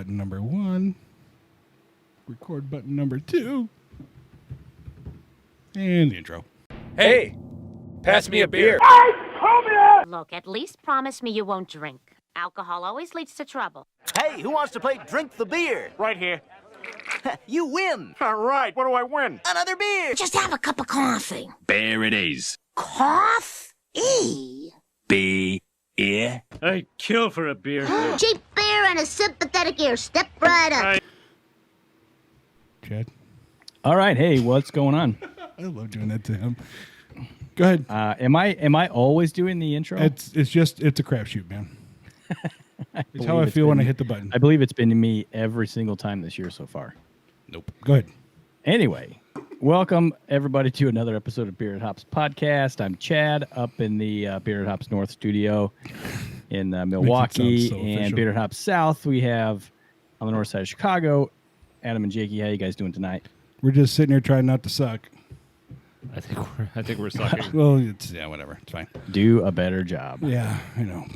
button number 1. Record button number 2. And the intro. Hey, pass me a beer. Look, at least promise me you won't drink. Alcohol always leads to trouble. Hey, who wants to play Drink the Beer? Right here. You win. All right, what do I win? Another beer. Just have a cup of coffee. Bear it is. Coffee? Beer. I'd kill for a beer. Cheap beer and a sympathetic ear. Step right up. Chad. All right, hey, what's going on? I love doing that to him. Go ahead. Am I always doing the intro? It's a crapshoot, man. It's how I feel when I hit the button. I believe it's been me every single time this year so far. Nope. Go ahead. Anyway, welcome everybody to another episode of Beer and Hops Podcast. I'm Chad up in the Beer and Hops North studio in Milwaukee, so and official. Beer and Hops South we have on the north side of Chicago. Adam and Jakey, how you guys doing tonight? We're just sitting here trying not to suck. I think we're sucking. Well, whatever. It's fine. Do a better job. Yeah, I know.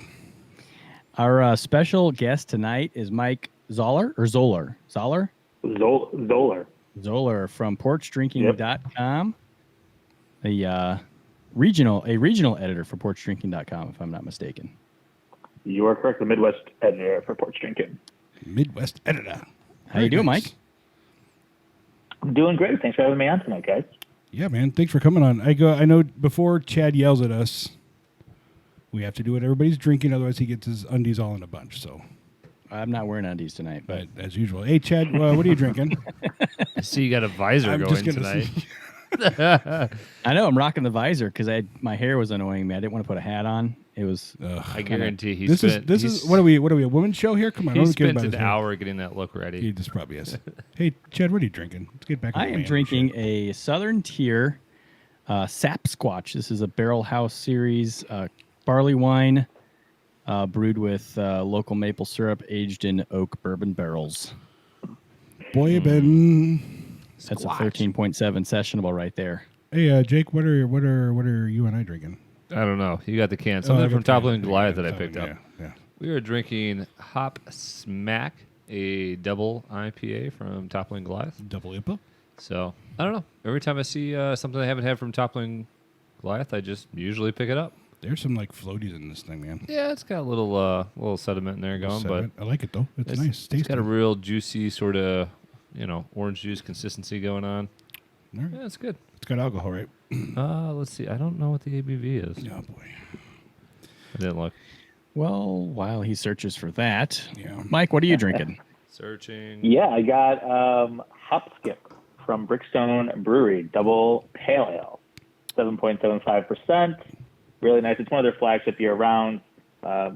Our special guest tonight is Mike Zoller or Zoller? Zoller? Zoller. Zoller from porchdrinking.com. A regional editor for porchdrinking.com, if I'm not mistaken. You are correct. The Midwest editor for Porch Drinking. Midwest editor. How you doing, Mike? I'm doing great. Thanks for having me on tonight, guys. Yeah, man. Thanks for coming on. I know before Chad yells at us, we have to do what everybody's drinking, otherwise he gets his undies all in a bunch. So, I'm not wearing undies tonight, but as usual. Hey, Chad, what are you drinking? I see you got a visor I'm going just gonna tonight. see- I know I'm rocking the visor because my hair was annoying me. I didn't want to put a hat on. It was I guarantee he This spent. is what are we? What are we? A women's show here? Come on, I He don't care spent about an his hair. hour getting that look He ready. just probably is. Hey, Chad, what are you drinking? Let's get back. I am drinking a Southern Tier Sap Squatch. This is a Barrel House Series barley wine brewed with local maple syrup, aged in oak bourbon barrels. Boy, Ben. That's a 13.7 sessionable right there. Hey, Jake, what are you and I drinking? I don't know. You got the can. Something from Toppling Goliath that I picked up. Yeah. We are drinking Hop Smack, a double IPA from Toppling Goliath. Double IPA. So, I don't know. Every time I see something I haven't had from Toppling Goliath, I just usually pick it up. There's some like floaties in this thing, man. Yeah, it's got a little sediment in there going, Sediment. I like it though. It's nice. It's Tasty. got a real juicy sort of, orange juice consistency going on. All right. Yeah, it's good. It's got alcohol, right? Let's see. I don't know what the ABV is. Oh boy. I didn't look. Well, while he searches for that, Yeah. Mike, what are you drinking? Searching. Yeah, I got Hop Skip from Brickstone Brewery, double pale ale, 7.75%. Really nice. It's one of their flagship year-round.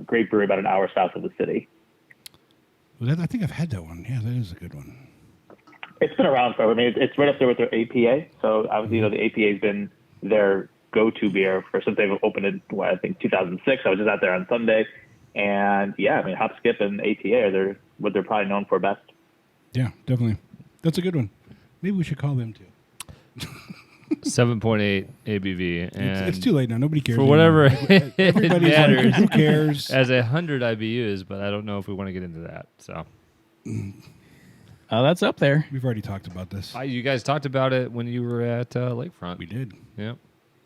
Great brewery, about an hour south of the city. I think I've had that one. Yeah, that is a good one. It's been around forever. I mean, it's right up there with their APA. So obviously, the APA has been their go-to beer for since they've opened it. I think 2006. I was just out there on Sunday, and yeah, I mean, Hop Skip and APA are what they're probably known for best. Yeah, definitely. That's a good one. Maybe we should call them too. 7.8 ABV. And It's too late now. Nobody cares. for whatever anymore. it Everybody's matters. like, who cares? As 100 IBUs, but I don't know if we want to get into that. So That's up there. We've already talked about this. you guys talked about it when you were at Lakefront. We did. Yeah.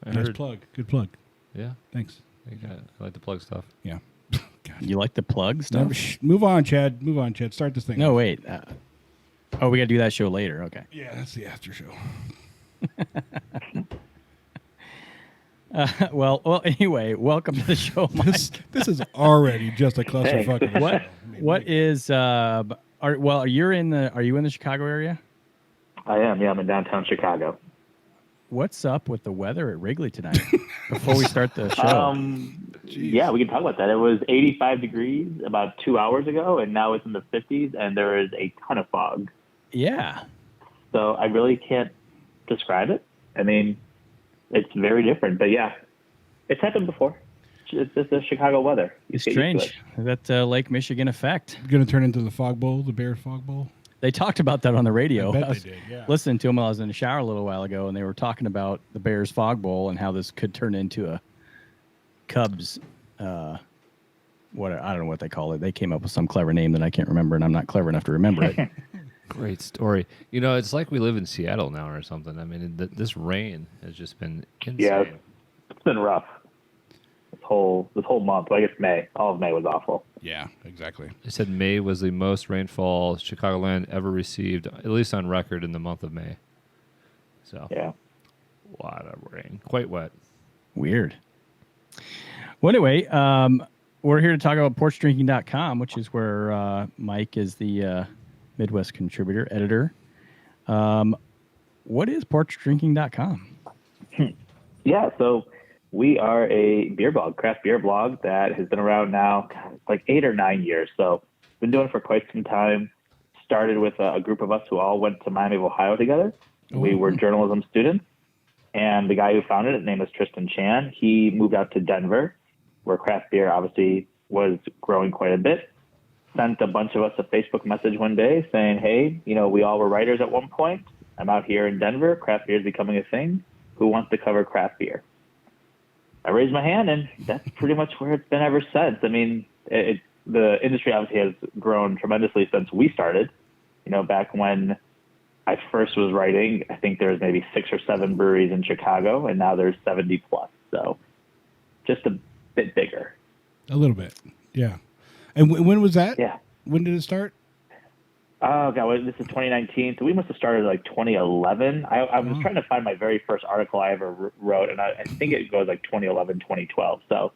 I Nice heard. plug. Good plug. Yeah. Thanks. I like to plug stuff. Yeah. God. You like the plug stuff? Move on, Chad. Move on, Chad. Start this thing. No, off. wait. We got to do that show later. Okay. Yeah, that's the after show. Well. Anyway, welcome to the show, Mike. This is already just a clusterfuck. of a What? show. I mean, What is? Are you in the Chicago area? I am. Yeah, I'm in downtown Chicago. What's up with the weather at Wrigley tonight? Before we start the show, Yeah, we can talk about that. It was 85 degrees about 2 hours ago, and now it's in the 50s, and there is a ton of fog. yeah. So I really can't describe it. I mean, it's very different, but yeah, it's happened before. It's just the Chicago weather. You It's get used to strange that Lake Michigan effect. Going to turn into the fog bowl, the Bears fog bowl. They talked about that on the radio. I bet I was they did, yeah. listening to them while I was in the shower a little while ago, and they were talking about the Bears fog bowl and how this could turn into a Cubs what I don't know what they call it. They came up with some clever name that I can't remember, and I'm not clever enough to remember it. Great story. You know, it's like we live in Seattle now or something. I mean, this rain has just been insane. Yeah, it's been rough. This whole month, I guess May, all of May was awful. Yeah, exactly. They said May was the most rainfall Chicagoland ever received, at least on record, in the month of May. So, Yeah. a lot of rain. Quite wet. Weird. Well, anyway, we're here to talk about porchdrinking.com, which is where Mike is the Midwest contributor, editor. What is porchdrinking.com? Yeah, so we are a beer blog, craft beer blog that has been around now like 8 or 9 years. So been doing it for quite some time. Started with a group of us who all went to Miami of Ohio together. We were journalism students. And the guy who founded it, his name was Tristan Chan. He moved out to Denver, where craft beer obviously was growing quite a bit. Sent a bunch of us a Facebook message one day saying, hey, you know, we all were writers at one point. I'm out here in Denver. Craft beer is becoming a thing. Who wants to cover craft beer? I raised my hand, and that's pretty much where it's been ever since. I mean, the industry obviously has grown tremendously since we started. You know, back when I first was writing, I think there was maybe 6 or 7 breweries in Chicago, and now there's 70 plus. So just a bit bigger. A little bit, yeah. And when was that? Yeah. When did it start? Oh, God, this is 2019. So we must have started like 2011. I was trying to find my very first article I ever wrote, and I think it goes like 2011, 2012. So.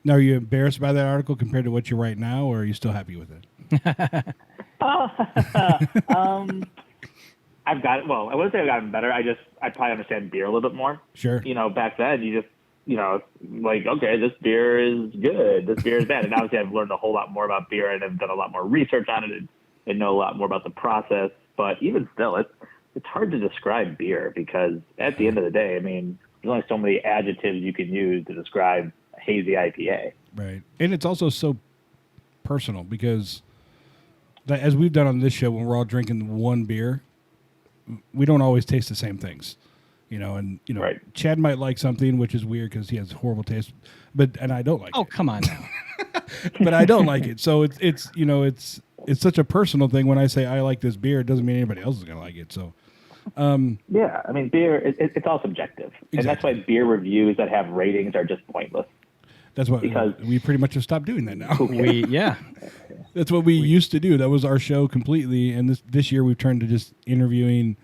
Now, are you embarrassed by that article compared to what you write now, or are you still happy with it? I've got, well, I wouldn't say I've gotten better. I probably understand beer a little bit more. Sure. You know, back then you just, you know, like, okay, this beer is good. This beer is bad. And obviously I've learned a whole lot more about beer and I've done a lot more research on it and know a lot more about the process. But even still, it's hard to describe beer because at the end of the day, I mean, there's only so many adjectives you can use to describe a hazy IPA. Right. And it's also so personal because as we've done on this show, when we're all drinking one beer, we don't always taste the same things, you know, and, you know, Right. Chad might like something, which is weird because he has horrible taste, and I don't like it. Oh, come on now. But I don't like it. So it's, you know, it's such a personal thing. When I say I like this beer, it doesn't mean anybody else is going to like it. So, Yeah. I mean, beer, it's all subjective. And that's why beer reviews that have ratings are just pointless. that's what Because- we pretty much have stopped doing that now. Yeah. That's what we used to do. That was our show completely. And this year we've turned to just interviewing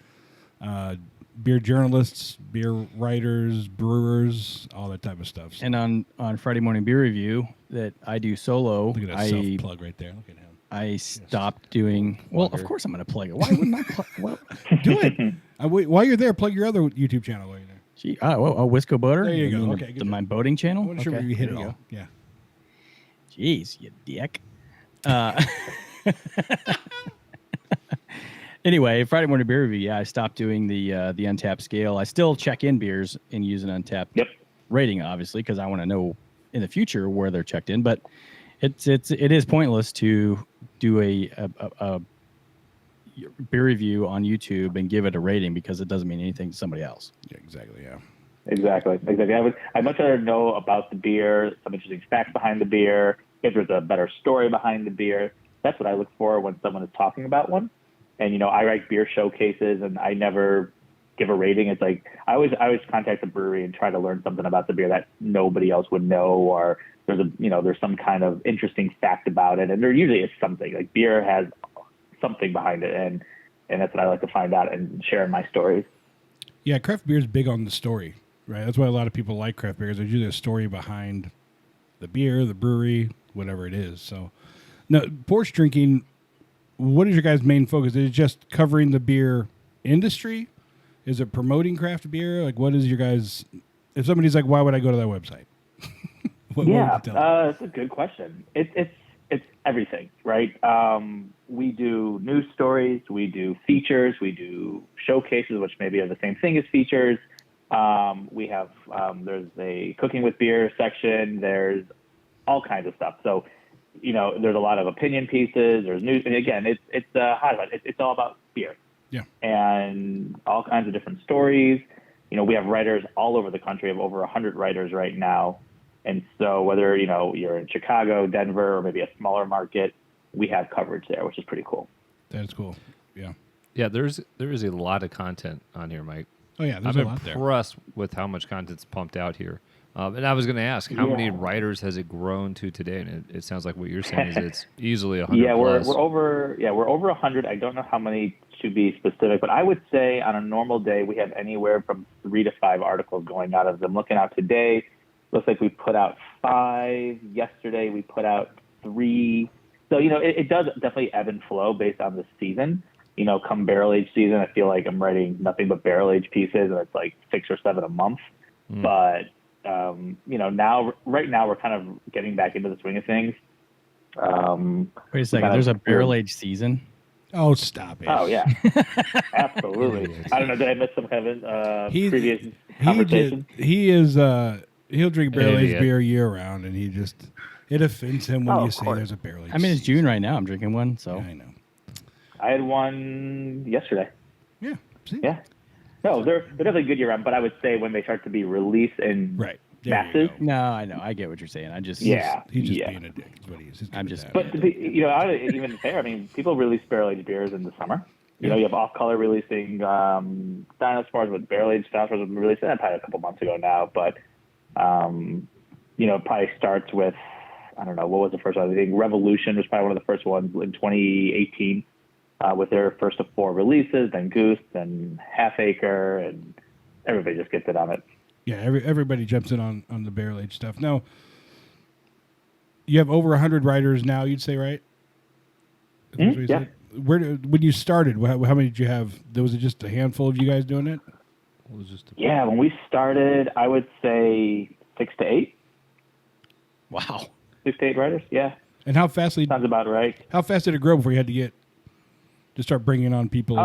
beer journalists, beer writers, brewers, all that type of stuff. So And on Friday Morning Beer Review that I do solo, look at that self plug right there. Look at him. I stopped doing. Well, of course I'm going to plug it. Why wouldn't I plug? Well, Do it. While you're there, plug your other YouTube channel while you're there. gee, Wisco Butter. There you go. mean Okay, good job. my boating channel. I wasn't sure Okay, if you hit there it you all. go. Yeah. Jeez, you dick. Anyway, Friday Morning Beer Review. Yeah, I stopped doing the Untapped scale. I still check in beers and use an Untapped Yep. rating, obviously, because I want to know in the future where they're checked in. But it is pointless to do a beer review on YouTube and give it a rating because it doesn't mean anything to somebody else. Yeah, exactly. Yeah. Exactly. I'd much rather know about the beer, some interesting facts behind the beer, if there's a better story behind the beer. That's what I look for when someone is talking about one. And, you know, I write beer showcases and I never give a rating. It's like I always contact the brewery and try to learn something about the beer that nobody else would know, or there's some kind of interesting fact about it. And there usually is something. Like beer has something behind it, and that's what I like to find out and share in my stories. Yeah, craft beer is big on the story, right? That's why a lot of people like craft beers. There's usually a story behind the beer, the brewery, whatever it is. So, now, porch drinking, what is your guys' main focus? Is it just covering the beer industry? Is it promoting craft beer? Like, what is your guys? If somebody's like, why would I go to that website? What would you tell them? It's a good question. It's everything, right? We do news stories, we do features, we do showcases, which maybe are the same thing as features. We have there's a cooking with beer section. There's all kinds of stuff. So, you know, there's a lot of opinion pieces. There's news, and again, it's highlight. It's all about beer. Yeah. And all kinds of different stories. You know, we have writers all over the country. We have over 100 writers right now And so whether, you're in Chicago, Denver, or maybe a smaller market, we have coverage there, which is pretty cool. That's cool. Yeah. Yeah, there is a lot of content on here, Mike. Oh yeah, there's I'm a lot there. impressed with how much content's pumped out here. And I was going to ask, how many Yeah. writers has it grown to today? And it sounds like what you're saying is it's easily 100 Yeah, we're plus. over 100. I don't know how many to be specific, but I would say on a normal day we have anywhere from 3 to 5 articles going out of them. Looking out today, looks like we put out 5. Yesterday we put out 3. So it does definitely ebb and flow based on the season. Come barrel age season, I feel like I'm writing nothing but barrel age pieces, and it's like 6 or 7 a month. But right now we're kind of getting back into the swing of things. Wait a second. There's a barrel age season. Oh, stop it. Oh yeah, absolutely. I don't know. Did I miss some kind of previous He conversation? he'll drink barrel aged Idiot. beer year round, and it offends him when Oh, you of say course. there's a barrel aged. I mean, it's June right now. I'm drinking one, so I know. I had one yesterday. Yeah. See? Yeah. No, they're definitely good year round, but I would say when they start to be released in Right. There you masses. go. no, I know. I get what you're saying. I just Yeah. He's just Yeah. being a dick. Is what he is. He's I'm good just- at But that. to be, I would even fair. I mean, people release barrel aged beers in the summer. You have Off Color releasing dinosaurs with barrel aged dinosaurs was released probably a couple months ago now. But it probably starts with, I don't know, what was the first one? I think Revolution was probably one of the first ones in 2018 with their first of 4 releases. Then Goose, then Half Acre, and everybody just gets it on it. Yeah, everybody jumps in on the barrel aged stuff. Now, you have over 100 writers now, you'd say, right? Is that what you Yeah. said? When you started, how many did you have? Was it just a handful of you guys doing it? What was just Yeah, when we started, I would say 6 to 8. wow. 6 to 8 writers, yeah. And how fast Sounds about right. did it grow before you had to start bringing on people?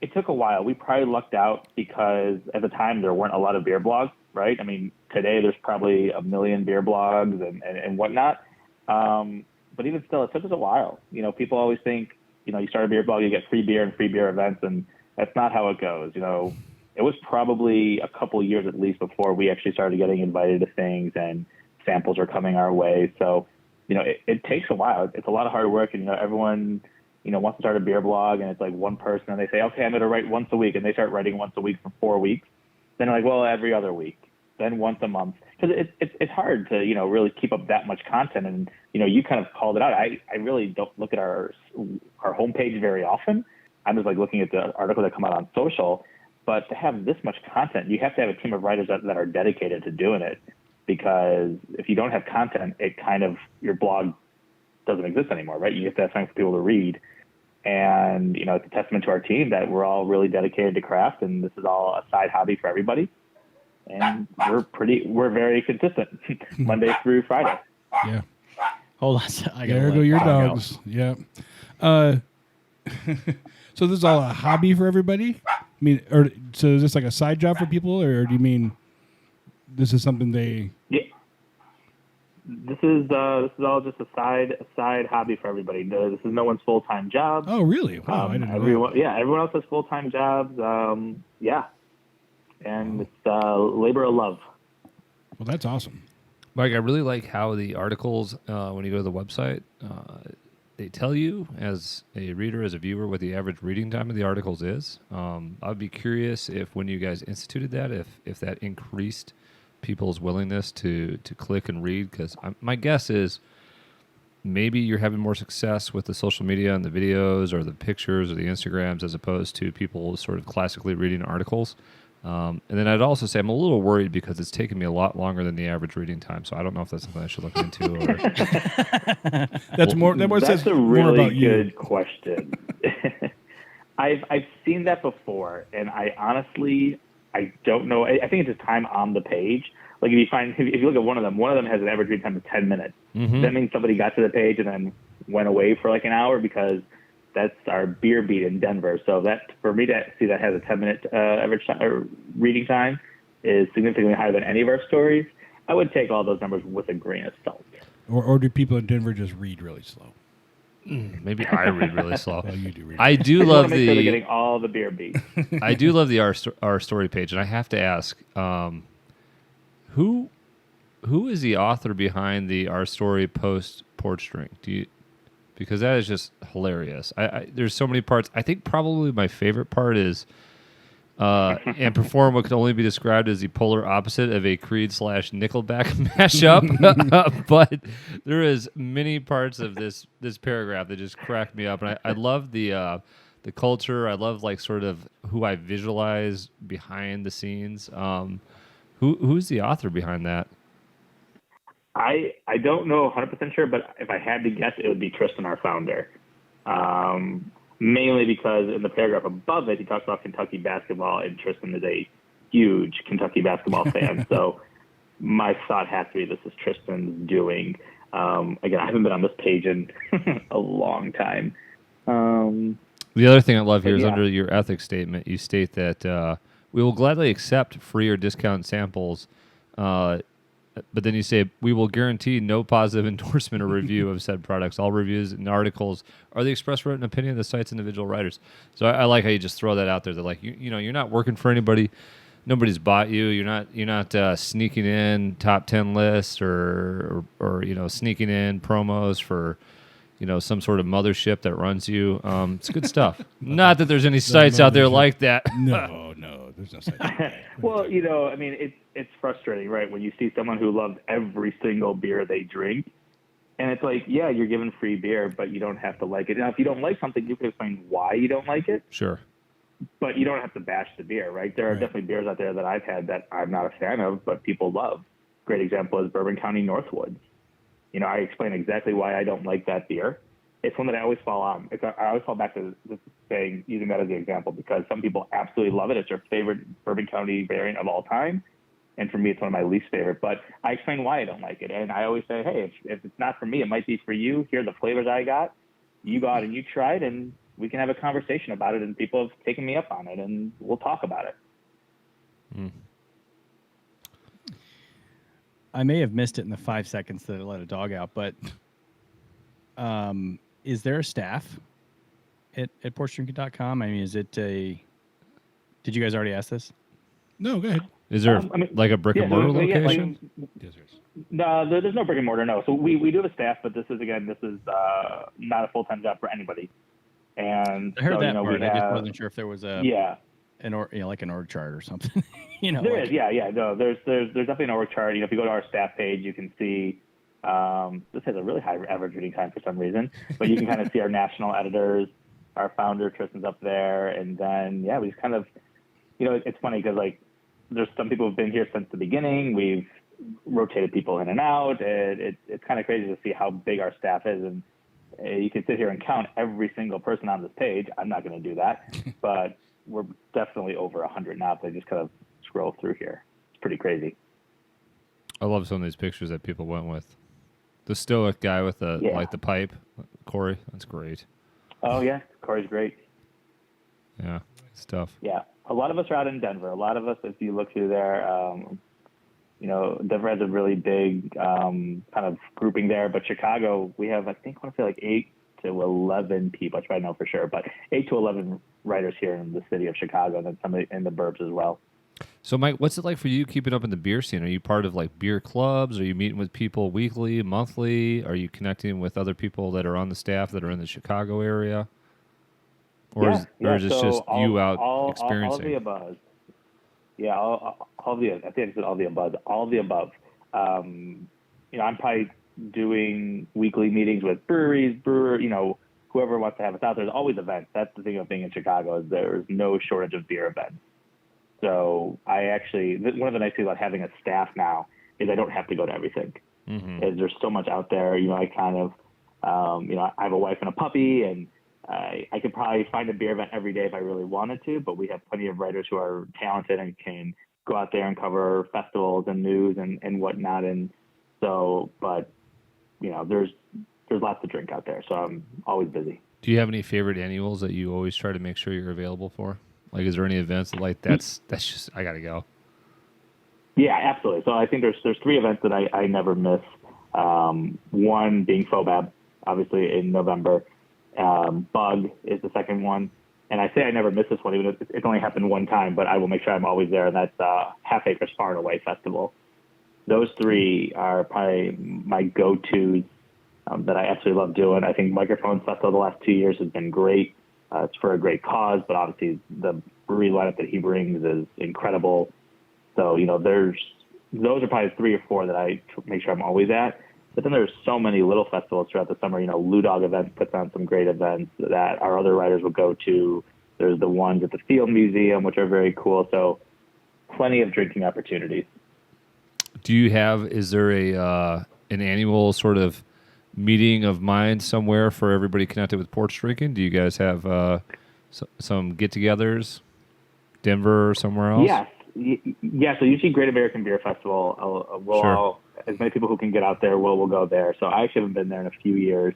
It took a while. We probably lucked out because at the time there weren't a lot of beer blogs, right? I mean, today there's probably a million beer blogs and whatnot. But even still, it took us a while. People always think, you start a beer blog, you get free beer and free beer events, and that's not how it goes. It was probably a couple years at least before we actually started getting invited to things and samples are coming our way. So, it takes a while. It's a lot of hard work, and everyone wants to start a beer blog, and it's like one person, and they say, okay, I'm going to write once a week, and they start writing once a week for 4 weeks. Then they're like, well, every other week, then once a month, because it's hard to really keep up that much content. And you kind of called it out. I really don't look at our homepage very often. I'm just like looking at the articles that come out on social. But to have this much content, you have to have a team of writers that are dedicated to doing it. Because if you don't have content, your blog doesn't exist anymore, right? You have to have something for people to read. And, it's a testament to our team that we're all really dedicated to craft, and this is all a side hobby for everybody. And we're very consistent, Monday through Friday. Yeah. Hold on. I gotta There let go your Kyle go. dogs. Yeah. So this is all a hobby for everybody? I mean, so is this like a side job for people, or do you mean this is something they? Yeah. This is all just a side hobby for everybody. This is no one's full-time job. Oh, really? Wow, I didn't know that. Everyone else has full-time jobs. And it's labor of love. Well, that's awesome. Mike, I really like how the articles, when you go to the website, they tell you as a reader, as a viewer, what the average reading time of the articles is. I'd be curious if when you guys instituted that, if that increased people's willingness to click and read, because my guess is maybe you're having more success with the social media and the videos or the pictures or the Instagrams as opposed to people sort of classically reading articles. And then I'd also say I'm a little worried because it's taken me a lot longer than the average reading time. So I don't know if that's something I should look into. Or That That's says a more really about you. good question. I've seen that before, and I honestly don't know. I think it's just time on the page. Like if you look at one of them has an average read time of 10 minutes. Mhm. That means somebody got to the page and then went away for like an hour because that's our beer beat in Denver. So that for me to see that has a 10-minute average reading time is significantly higher than any of our stories. I would take all those numbers with a grain of salt. Or do people in Denver just read really slow? maybe I read really slow. Well, you do read. I do I just love want to make sure they're the getting all the beer beat. I do love the our story page, and I have to ask, who who is the author behind the Our Story Post Porch Drink? Because that is just hilarious. There's so many parts. I think probably my favorite part is and perform what could only be described as the polar opposite of a Creed / Nickelback mashup. But there is many parts of this paragraph that just cracked me up, and I love the culture. I love like sort of who I visualize behind the scenes. Who's the author behind that? I don't know 100% sure, but if I had to guess, it would be Tristan, our founder. Mainly because in the paragraph above it, he talks about Kentucky basketball, and Tristan is a huge Kentucky basketball fan. So my thought has to be this is Tristan's doing. Again, I haven't been on this page in a long time. The other thing I love here is under your ethics statement, you state that we will gladly accept free or discount samples, but then you say, we will guarantee no positive endorsement or review of said products. All reviews and articles are the express written opinion of the site's individual writers. So I like how you just throw that out there. That like, you know, you're not working for anybody. Nobody's bought you. You're not sneaking in top 10 lists or you know, sneaking in promos for, you know, some sort of mothership that runs you. It's good stuff. Not that there's any sites out there like that. No, there's no site. Like that. Well, you know, I mean, it's frustrating, right? When you see someone who loves every single beer they drink, and it's like, yeah, you're given free beer, but you don't have to like it. Now, if you don't like something, you can explain why you don't like it. Sure. But you don't have to bash the beer, right? There are definitely beers out there that I've had that I'm not a fan of, but people love. Great example is Bourbon County Northwoods. You know, I explain exactly why I don't like that beer. It's one that I always fall on. I always fall back to saying, using that as the example, because some people absolutely love it. It's their favorite Bourbon County variant of all time. And for me, it's one of my least favorite. But I explain why I don't like it. And I always say, hey, if it's not for me, it might be for you. Here are the flavors I got. You go out and you try it, and we can have a conversation about it. And people have taken me up on it, and we'll talk about it. Mm. I may have missed it in the 5 seconds that I let a dog out, but is there a staff at porchdrinking.com? I mean, is it a... Did you guys already ask this? No, go ahead. Is there like a brick and mortar location? No, there's no brick and mortar, no. So we do have a staff, but this is not a full-time job for anybody. And I heard so, that you know, part. I just wasn't sure if there was like an org chart or something. You know, there is. No, there's definitely an org chart. You know, if you go to our staff page, you can see this has a really high average reading time for some reason, but you can kind of see our national editors, our founder Tristan's up there, and then we just kind of, you know, it's funny because like there's some people who've been here since the beginning. We've rotated people in and out. It's kind of crazy to see how big our staff is, and you can sit here and count every single person on this page. I'm not going to do that, but we're definitely over 100 now. So I just kind of scroll through here. It's pretty crazy. I love some of these pictures that people went with. The stoic guy with the the pipe, Corey. That's great. Oh yeah, Corey's great. Yeah, stuff. Yeah, a lot of us are out in Denver. A lot of us, if you look through there, you know, Denver has a really big kind of grouping there. But Chicago, we have, I want to say like 8 to 11 people. I try to know for sure, but 8 to 11 writers here in the city of Chicago, and then some in the burbs as well. So, Mike, what's it like for you keeping up in the beer scene? Are you part of like beer clubs? Are you meeting with people weekly, monthly? Are you connecting with other people that are on the staff that are in the Chicago area? Or is it just you out experiencing? All of the above. Yeah, all of the. I think I said all of the above. All of the above. You know, I'm probably doing weekly meetings with breweries, you know, whoever wants to have us out. There's always events. That's the thing of being in Chicago, is there's no shortage of beer events. So one of the nice things about having a staff now is I don't have to go to everything. Mm-hmm. There's so much out there. You know, I kind of, you know, I have a wife and a puppy, and I could probably find a beer event every day if I really wanted to, but we have plenty of writers who are talented and can go out there and cover festivals and news and whatnot. And so, but, you know, there's lots to drink out there, so I'm always busy. Do you have any favorite annuals that you always try to make sure you're available for? Like, is there any events that like that's just I gotta go? Yeah, absolutely. So I think there's 3 events that I never miss. One being Fobab, obviously in November. Bug is the second one, and I say I never miss this one, even if it's only happened one time. But I will make sure I'm always there, and that's Half Acre Far and Away Festival. those three are probably my go-tos that I absolutely love doing. I think Microphone Festival the last 2 years has been great. It's for a great cause, but obviously the brewery lineup that he brings is incredible. So, those are probably 3 or 4 that I make sure I'm always at. But then there's so many little festivals throughout the summer. Lou Dog Events puts on some great events that our other writers will go to. There's the ones at the Field Museum, which are very cool. So plenty of drinking opportunities. Is there an annual sort of meeting of minds somewhere for everybody connected with porch drinking? Do you guys have some get-togethers, Denver or somewhere else? Yes. Yeah, so usually Great American Beer Festival, as many people who can get out there will go there. So I actually haven't been there in a few years.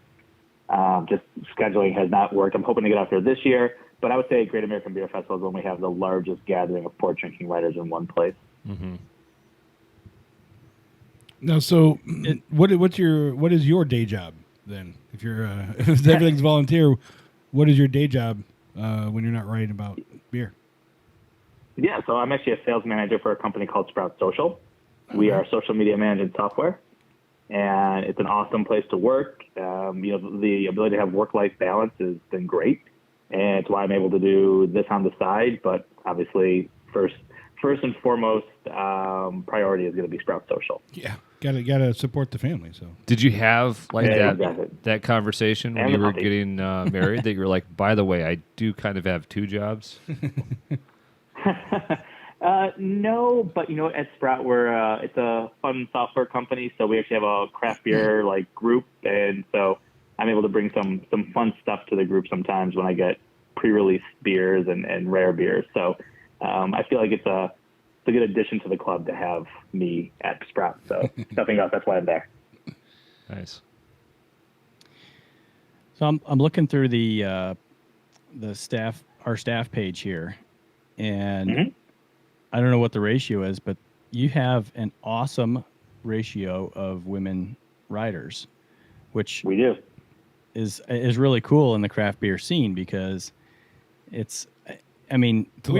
Just scheduling has not worked. I'm hoping to get out there this year, but I would say Great American Beer Festival is when we have the largest gathering of porch drinking writers in one place. Mm-hmm. Now, so what is your day job then? If you're if everything's volunteer, what is your day job when you're not writing about beer? Yeah, so I'm actually a sales manager for a company called Sprout Social. We are social media management software, and it's an awesome place to work. The ability to have work-life balance has been great, and it's why I'm able to do this on the side. But obviously, first and foremost, priority is going to be Sprout Social. Yeah, gotta support the family. So, did you have exactly. that conversation when And you the were puppy. getting married? That you were like, by the way, I do kind of have 2 jobs. No, but at Sprout, it's a fun software company, so we actually have a craft beer group, and so I'm able to bring some fun stuff to the group sometimes when I get pre-release beers and rare beers. So I feel like it's a good addition to the club to have me at Sprout. So nothing else. That's why I'm there. Nice. So I'm looking through our staff page here, and I don't know what the ratio is, but you have an awesome ratio of women writers, which We do. is really cool in the craft beer scene because we've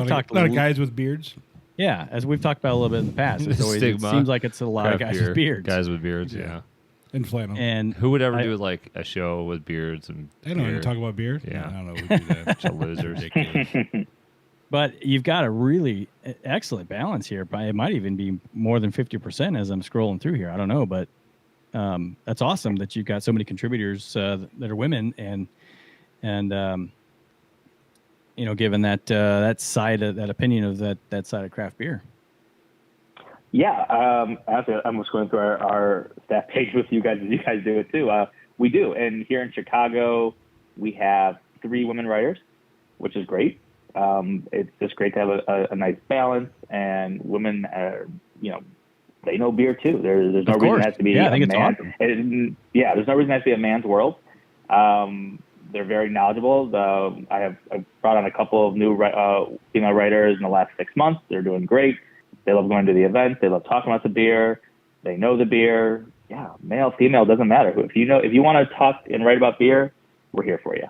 talked a lot of guys with beards. Yeah, as we've talked about a little bit in the past, it Stigma. seems like it's a lot of Craft guys beer, with beards. Guys with beards, yeah. And flannel. And Who would ever do like a show with beards and I don't beer? want to talk about beer. Yeah. I don't know. We do that. Bunch of losers. Ridiculous. But you've got a really excellent balance here. It might even be more than 50% as I'm scrolling through here. I don't know, but that's awesome that you've got so many contributors that are women, and given that side of that opinion of that side of craft beer. Yeah, actually, I'm just going through our staff page with you guys as you guys do it too. We do, and here in Chicago, we have 3 women writers, which is great. It's just great to have a nice balance, and women are, they know beer too. There's no reason it has to be I think a it's man. awesome. There's no reason it has to be a man's world. They're very knowledgeable. I've brought on a couple of new female writers in the last 6 months. They're doing great. They love going to the events. They love talking about the beer. They know the beer. Yeah, male, female, doesn't matter. If you want to talk and write about beer, we're here for you.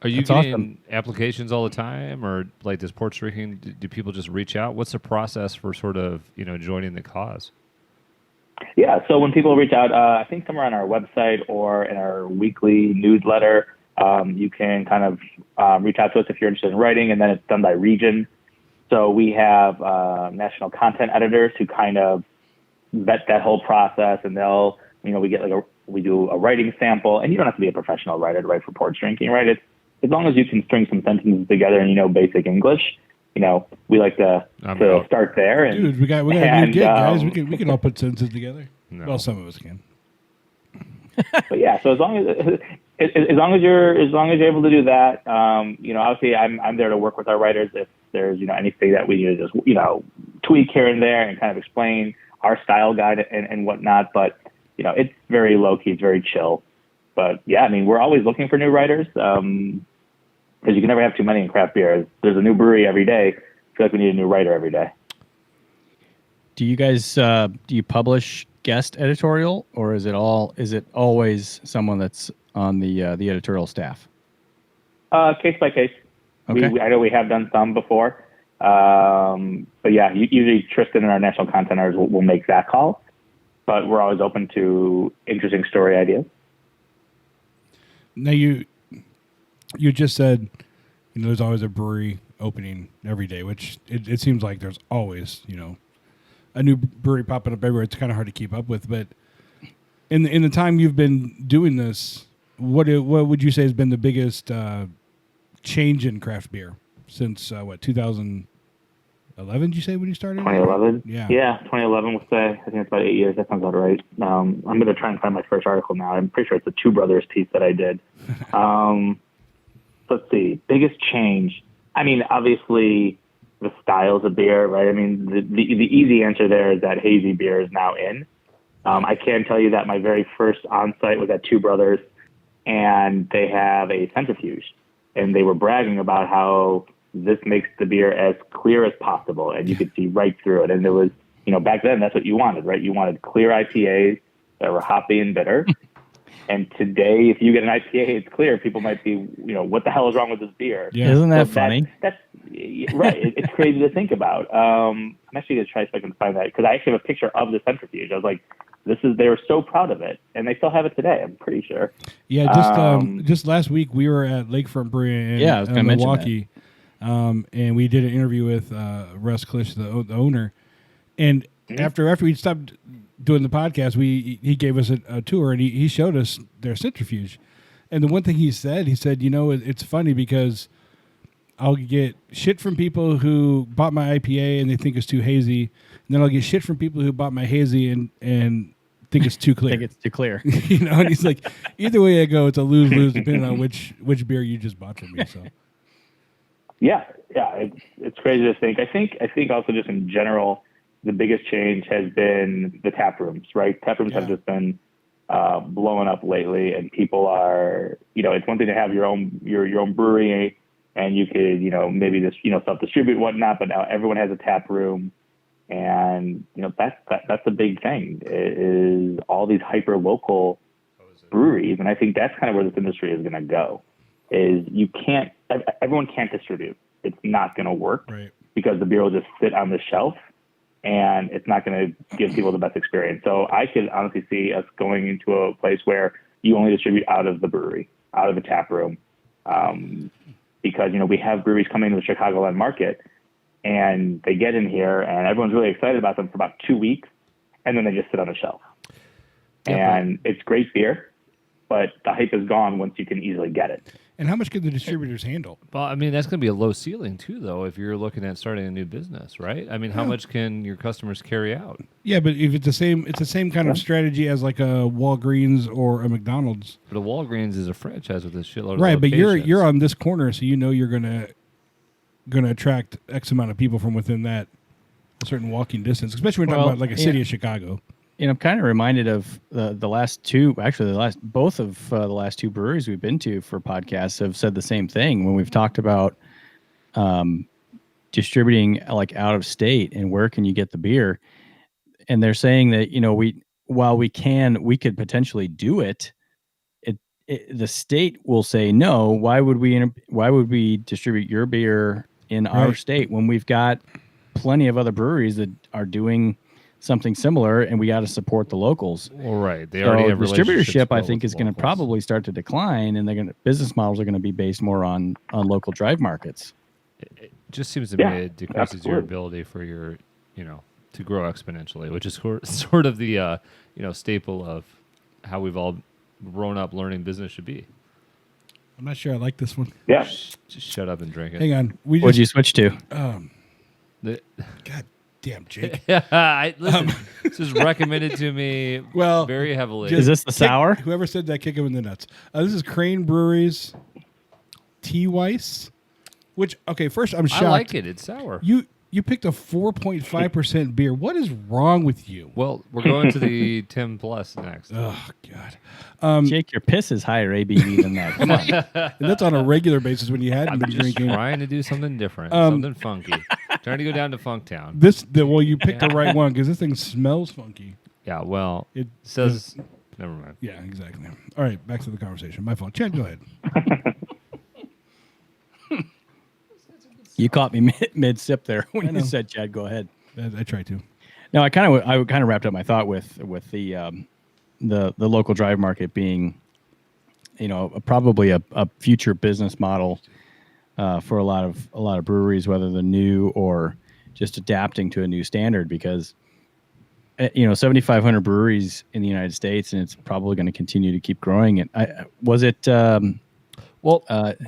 Are you That's getting awesome. applications all the time, or like this porch drinking? Do people just reach out? What's the process for sort of joining the cause? Yeah, so when people reach out, I think somewhere on our website or in our weekly newsletter, you can kind of reach out to us if you're interested in writing, and then it's done by region. So we have national content editors who kind of vet that whole process, and they'll, we do a writing sample, and you don't have to be a professional writer to write for porch drinking, right? It's as long as you can string some sentences together and you know basic English. We like to start there. And, Dude, we got a new gig, guys. We can all put sentences together. No. Well, some of us can. But yeah, so as long as you're able to do that, obviously I'm there to work with our writers if there's anything that we need to just tweak here and there and kind of explain our style guide and whatnot. But it's very low key, it's very chill. But yeah, we're always looking for new writers because you can never have too many in craft beer. There's a new brewery every day. I feel like we need a new writer every day. Do you guys do you publish guest editorial, or is it always someone that's on the editorial staff? Case by case. Okay. I know we have done some before. But yeah, usually Tristan and our national content artists will make that call. But we're always open to interesting story ideas. Now you just said, there's always a brewery opening every day, which it seems like there's always, a new brewery popping up everywhere. It's kind of hard to keep up with. But in the time you've been doing this, what would you say has been the biggest change in craft beer since 2011? Did you say when you started? 2011. Yeah. 2011. We'll say. I think it's about 8 years. That sounds about right. I'm going to try and find my first article now. I'm pretty sure it's a Two Brothers piece that I did. Let's see. Biggest change. I mean, obviously the styles of beer, right? I mean, the easy answer there is that hazy beer is now in. I can tell you that my very first on-site was at Two Brothers, and they have a centrifuge, and they were bragging about how this makes the beer as clear as possible, and you could see right through it. And there was, back then that's what you wanted, right? You wanted clear IPAs that were hoppy and bitter. And today, if you get an IPA, it's clear. People might be, what the hell is wrong with this beer? Yeah. Isn't that funny? That's right. It's crazy to think about. I'm actually going to try if I can find that, because I actually have a picture of the centrifuge. I was like, they were so proud of it, and they still have it today, I'm pretty sure. Yeah, just last week we were at Lakefront Brewery in Milwaukee, and we did an interview with Russ Klisch, the owner. And after we stopped doing the podcast, he gave us a tour, and he showed us their centrifuge. And the one thing he said, it's funny because I'll get shit from people who bought my IPA and they think it's too hazy, and then I'll get shit from people who bought my hazy and think it's too clear. think it's too clear. And he's like, either way I go, it's a lose-lose depending on which beer you just bought from me. So. Yeah, it's crazy to think. I think also just in general, the biggest change has been the tap rooms, right? Tap rooms have just been blowing up lately, and people are, it's one thing to have your own brewery, and you could, maybe just, self-distribute and whatnot, but now everyone has a tap room, and, that's a big thing, is all these hyper-local breweries, and I think that's kind of where this industry is going to go, is everyone can't distribute. It's not going to work, right, because the beer will just sit on the shelf, and it's not going to give people the best experience. So I could honestly see us going into a place where you only distribute out of the brewery, out of the tap room, because, we have breweries coming to the Chicagoland market, and they get in here, and everyone's really excited about them for about 2 weeks, and then they just sit on the shelf. And it's great beer, but the hype is gone once you can easily get it. And how much can the distributors handle? Well, I mean, that's going to be a low ceiling, too, though, if you're looking at starting a new business, right? I mean, how much can your customers carry out? Yeah, but if it's the same kind of strategy as like a Walgreens or a McDonald's. But a Walgreens is a franchise with a shitload of right, but locations. you're on this corner, so you're gonna attract X amount of people from within that a certain walking distance, especially when we're talking about like a city of Chicago. I'm kind of reminded of the last two, actually both of the last two breweries we've been to for podcasts have said the same thing when we've talked about distributing like out of state and where can you get the beer. And they're saying that, while we could potentially do it, the state will say, no, why would we distribute your beer in our state when we've got plenty of other breweries that are doing something similar, and we got to support the locals. Well, right. They already have distributorship, I think, is going to locals. probably start to decline, and business models are going to be based more on local drive markets. It just seems to me it decreases absolutely. your ability for your, to grow exponentially, which is sort of the, staple of how we've all grown up learning business should be. I'm not sure I like this one. Yeah. Just shut up and drink it. Hang on. What'd you switch to? God damn, Jake. Listen, this is recommended to me very heavily. Is this the sour? Whoever said that, kick him in the nuts. This is Crane Brewery's T Weiss, which, okay, first I'm shocked. I like it. It's sour. You picked a 4.5% beer. What is wrong with you? Well, we're going to the Tim Plus next. Oh, God. Jake, your piss is higher ABV than that. Come on. And that's on a regular basis when you hadn't been Just drinking. trying to do something different, something funky. Trying to go down to Funktown. You picked the right one because this thing smells funky. Yeah, well, It says... Never mind. Yeah, exactly. All right, back to the conversation. My fault. Chad, go ahead. You caught me mid sip there when I you know. said, "Chad, go ahead." I try to. No, I kind of wrapped up my thought with the local drive market being, probably a future business model for a lot of breweries, whether they're new or just adapting to a new standard. Because 7,500 breweries in the United States, and it's probably going to continue to keep growing. And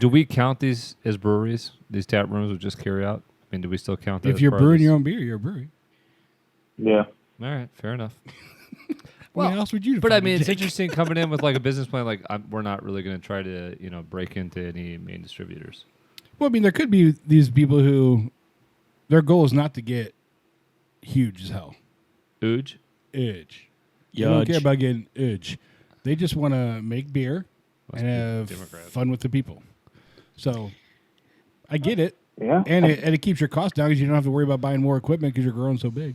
do we count these as breweries? These tap rooms with just carry out? I mean, do we still count that? If as you're part of brewing this? your own beer, you're a brewery. Yeah. All right, fair enough. What else would you? But I define mean, it, it's Jake? interesting coming in with like a business plan. Like, we're not really going to try to, break into any main distributors. Well, I mean, there could be these people who their goal is not to get huge as hell. Ooge? Edge. They don't care Yudge. about getting edge. They just want to make beer Must and be have Democrat. fun with the people. So I get it. Yeah. And it keeps your costs down because you don't have to worry about buying more equipment because you're growing so big.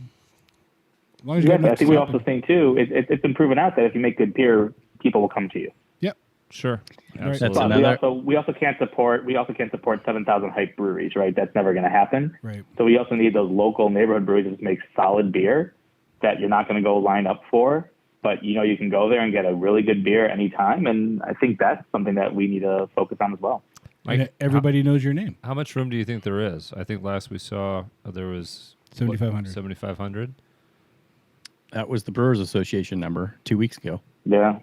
As long as you Yeah, got but I enough think we stopping. also think too. It's been proven out that if you make good beer, people will come to you. Yep. Sure. Right. Absolutely. But another- we also can't support 7,000 hype breweries, right? That's never going to happen. Right. So we also need those local neighborhood breweries that just make solid beer that you're not going to go line up for, but you can go there and get a really good beer anytime. And I think that's something that we need to focus on as well. Mike, And everybody knows your name. how much room do you think there is? I think last we saw there was 7,500. 7,500. That was the Brewers Association number 2 weeks ago. Yeah.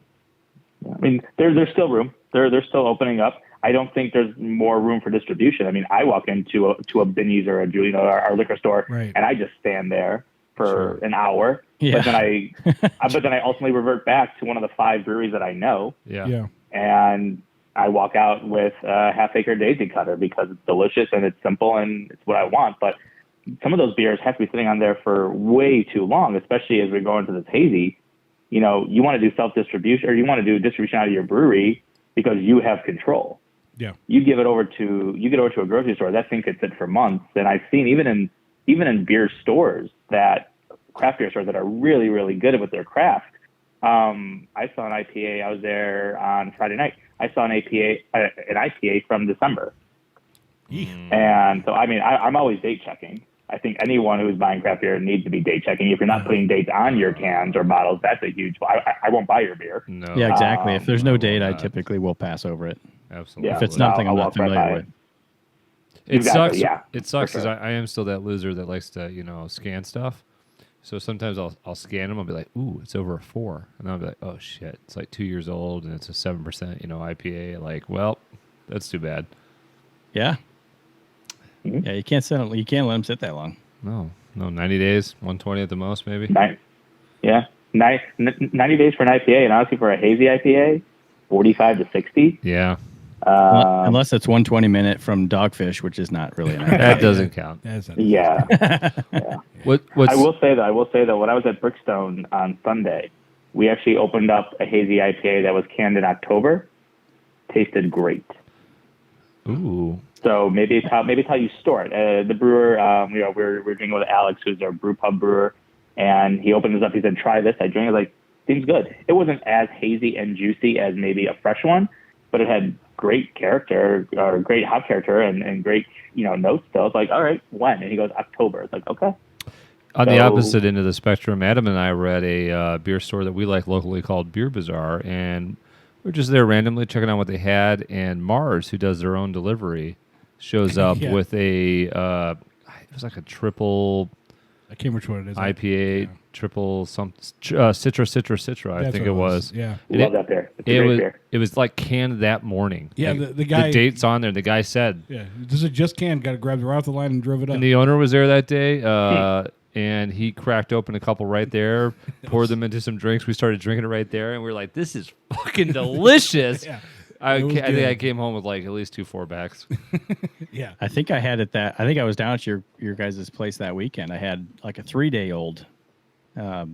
I mean, there's still room. They're still opening up. I don't think there's more room for distribution. I mean, I walk into a Binny's or our liquor store, Right. and I just stand there for an hour. Yeah. But then I ultimately revert back to one of the 5 breweries that I know, Yeah. Yeah. and I walk out with a half-acre daisy cutter because it's delicious and it's simple and it's what I want. But some of those beers have to be sitting on there for way too long, especially as we go into this hazy. You want to do self-distribution, or you want to do distribution out of your brewery because you have control. Yeah. You give it over to a grocery store, that thing could sit for months. And I've seen even in beer stores, that craft beer stores that are really, really good with their craft. I saw an IPA. I was there on Friday night. I saw an IPA from December. And so, I mean, I'm always date checking. I think anyone who's buying craft beer needs to be date checking. If you're not putting dates on your cans or bottles, that's a huge. I won't buy your beer. No. Yeah, exactly. If there's no I will date, I not. typically will pass over it. Absolutely. Yeah. If it's No, something I'll I'm not walk right familiar by with. It Exactly, sucks. yeah, It sucks for because sure. I am still that loser that likes to scan stuff. So sometimes I'll scan them. I'll be like, ooh, it's over a 4, and then I'll be like, oh shit, it's like 2 years old and it's a 7% IPA. Like, well, that's too bad. Yeah. Mhm. Yeah, you can't let them sit that long. No, 90 days, 120 at the most, maybe. 90 days for an IPA, and honestly, for a hazy IPA, 45 to 60. Yeah, Unless it's 120-minute from Dogfish, which is not really an IPA. that doesn't count. That's not Yeah. What's I will say though, when I was at Brickstone on Sunday, we actually opened up a hazy IPA that was canned in October. Tasted great. Ooh, So maybe it's how you store it. The brewer, we're drinking with Alex, who's our brew pub brewer, and he opened this up. He said, "Try this." I drank it. Like, seems good. It wasn't as hazy and juicy as maybe a fresh one, but it had great character, or great hop character, and great notes. So I was like, all right, when? And he goes, October. It's like, okay. on the So- opposite end of the spectrum, Adam and I were at a beer store that we like locally called Beer Bazaar, and we're just there randomly checking out what they had. And Mars, who does their own delivery, shows up Yeah. with a it was like a triple I can't remember which one it is. IPA, Yeah. triple Citra. I That's think what it was. Yeah. And Love that beer. It's a It great was beer. it was like canned that morning. Yeah, Like, the guy- the date's on there. The guy said, Yeah. This is just canned. Got to grab the right off the line and drove it up. and the owner was there that day. And he cracked open a couple right there, poured them into some drinks. We started drinking it right there, and we were like, "This is fucking delicious." Yeah. I It was think I good. came home with like at least 2 4-packs. Yeah. I think I think I was down at your guys' place that weekend. I had like a 3-day-old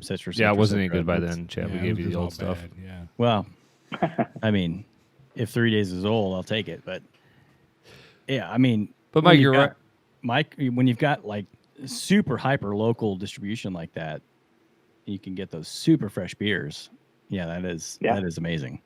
citrus. Yeah, it wasn't any Citra. good by It's- then, Chad. Yeah, We it gave was you the just old all stuff. bad, Yeah. Well, I mean, if 3 days is old, I'll take it. But yeah, I mean, But when Mike, you've you're got- right. Mike, when you've got like super hyper local distribution like that, you can get those super fresh beers. Yeah, that is amazing.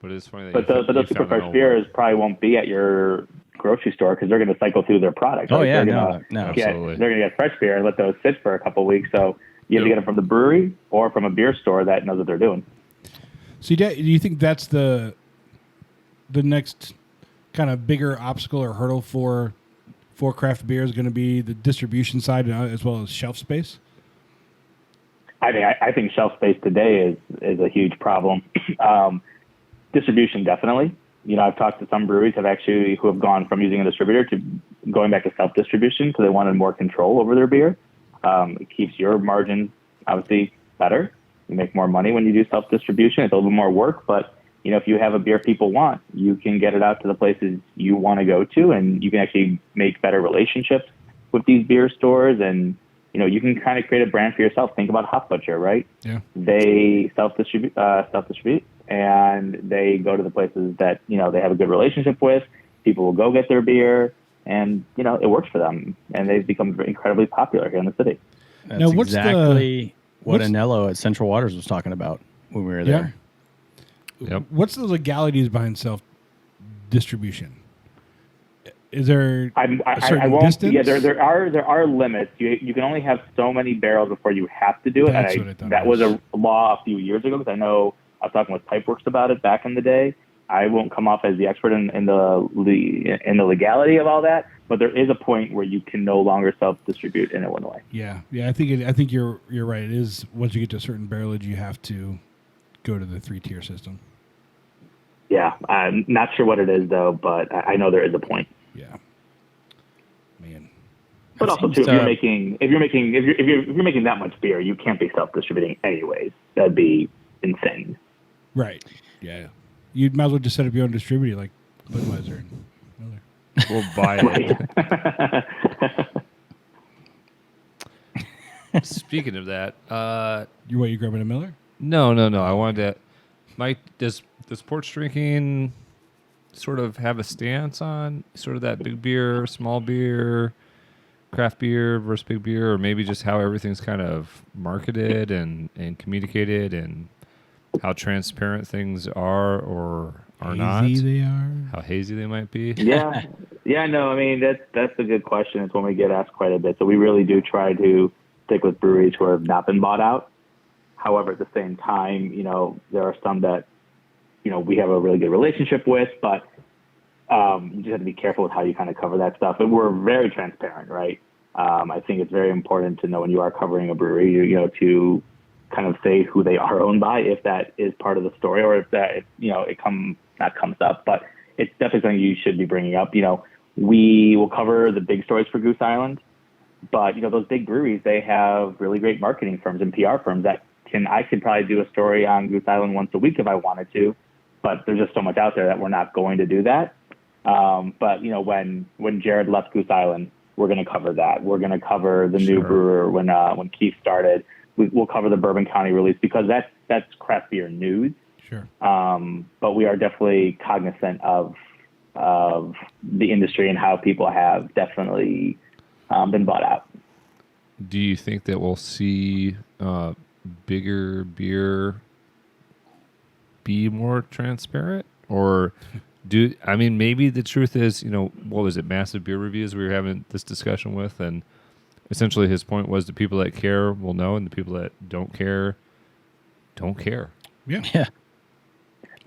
But it's funny that But you the super found an fresh old beers one. probably won't be at your grocery store because they're going to cycle through their product. Oh, right? yeah, they're no, gonna no. get, Absolutely. they're going to get fresh beer and let those sit for a couple of weeks. So you have to get them from the brewery or from a beer store that knows what they're doing. So do you think that's the next kind of bigger obstacle or hurdle for craft beer is going to be the distribution side as well as shelf space? I think shelf space today is a huge problem. Distribution, definitely. I've talked to some breweries who have gone from using a distributor to going back to self-distribution because they wanted more control over their beer. It keeps your margin obviously better. You make more money when you do self-distribution. It's a little bit more work, but if you have a beer people want, you can get it out to the places you want to go to, and you can actually make better relationships with these beer stores, and you can kind of create a brand for yourself. Think about Hop Butcher, right? Yeah. They self-distribute, and they go to the places that they have a good relationship with. People will go get their beer, and it works for them, and they've become incredibly popular here in the city. That's Now, what's exactly what what's- Anello at Central Waters was talking about when we were there. Yep. What's the legalities behind self-distribution? Is there a I certain won't. distance? Yeah, there are limits. You can only have so many barrels before you have to do it. That's And what I thought that it was was. a law a few years ago because I know I was talking with Pipeworks about it back in the day. I won't come off as the expert in the legality of all that, but there is a point where you can no longer self-distribute in Illinois. Yeah. I think you're right. It is once you get to a certain barrelage, you have to go to the 3-tier system. Yeah, I'm not sure what it is though, but I know there is a point. Yeah. Man. But also seems too, to- if you're making that much beer, you can't be self-distributing anyways. That'd be insane. Right. Yeah. You might as well just set up your own distributor like Budweiser and Miller. We'll buy it. Speaking of that, You grabbing a Miller? no. I wanted to. Mike, does sports drinking sort of have a stance on sort of that big beer, small beer, craft beer versus big beer, or maybe just how everything's kind of marketed and communicated, and how transparent things are or are not? Hazy they are. How hazy they might be? Yeah. No, I mean, that's a good question. It's one we get asked quite a bit. So we really do try to stick with breweries who have not been bought out. However, at the same time, there are some that, we have a really good relationship with, but you just have to be careful with how you kind of cover that stuff. And we're very transparent, right? I think it's very important to know when you are covering a brewery, to kind of say who they are owned by, if that is part of the story, or if that, it comes up. But it's definitely something you should be bringing up. We will cover the big stories for Goose Island, but those big breweries, they have really great marketing firms and PR firms that I could probably do a story on Goose Island once a week if I wanted to, but there's just so much out there that we're not going to do that. But when Jared left Goose Island, we're going to cover that. We're going to cover the new brewer when Keith started. We'll cover the Bourbon County release because that's craft beer news. Sure. But we are definitely cognizant of the industry and how people have definitely been bought out. Do you think that we'll see bigger beer be more transparent, or maybe the truth is, what was it, Massive Beer Reviews we were having this discussion with, and essentially his point was the people that care will know, and the people that don't care don't care. Yeah. Yeah.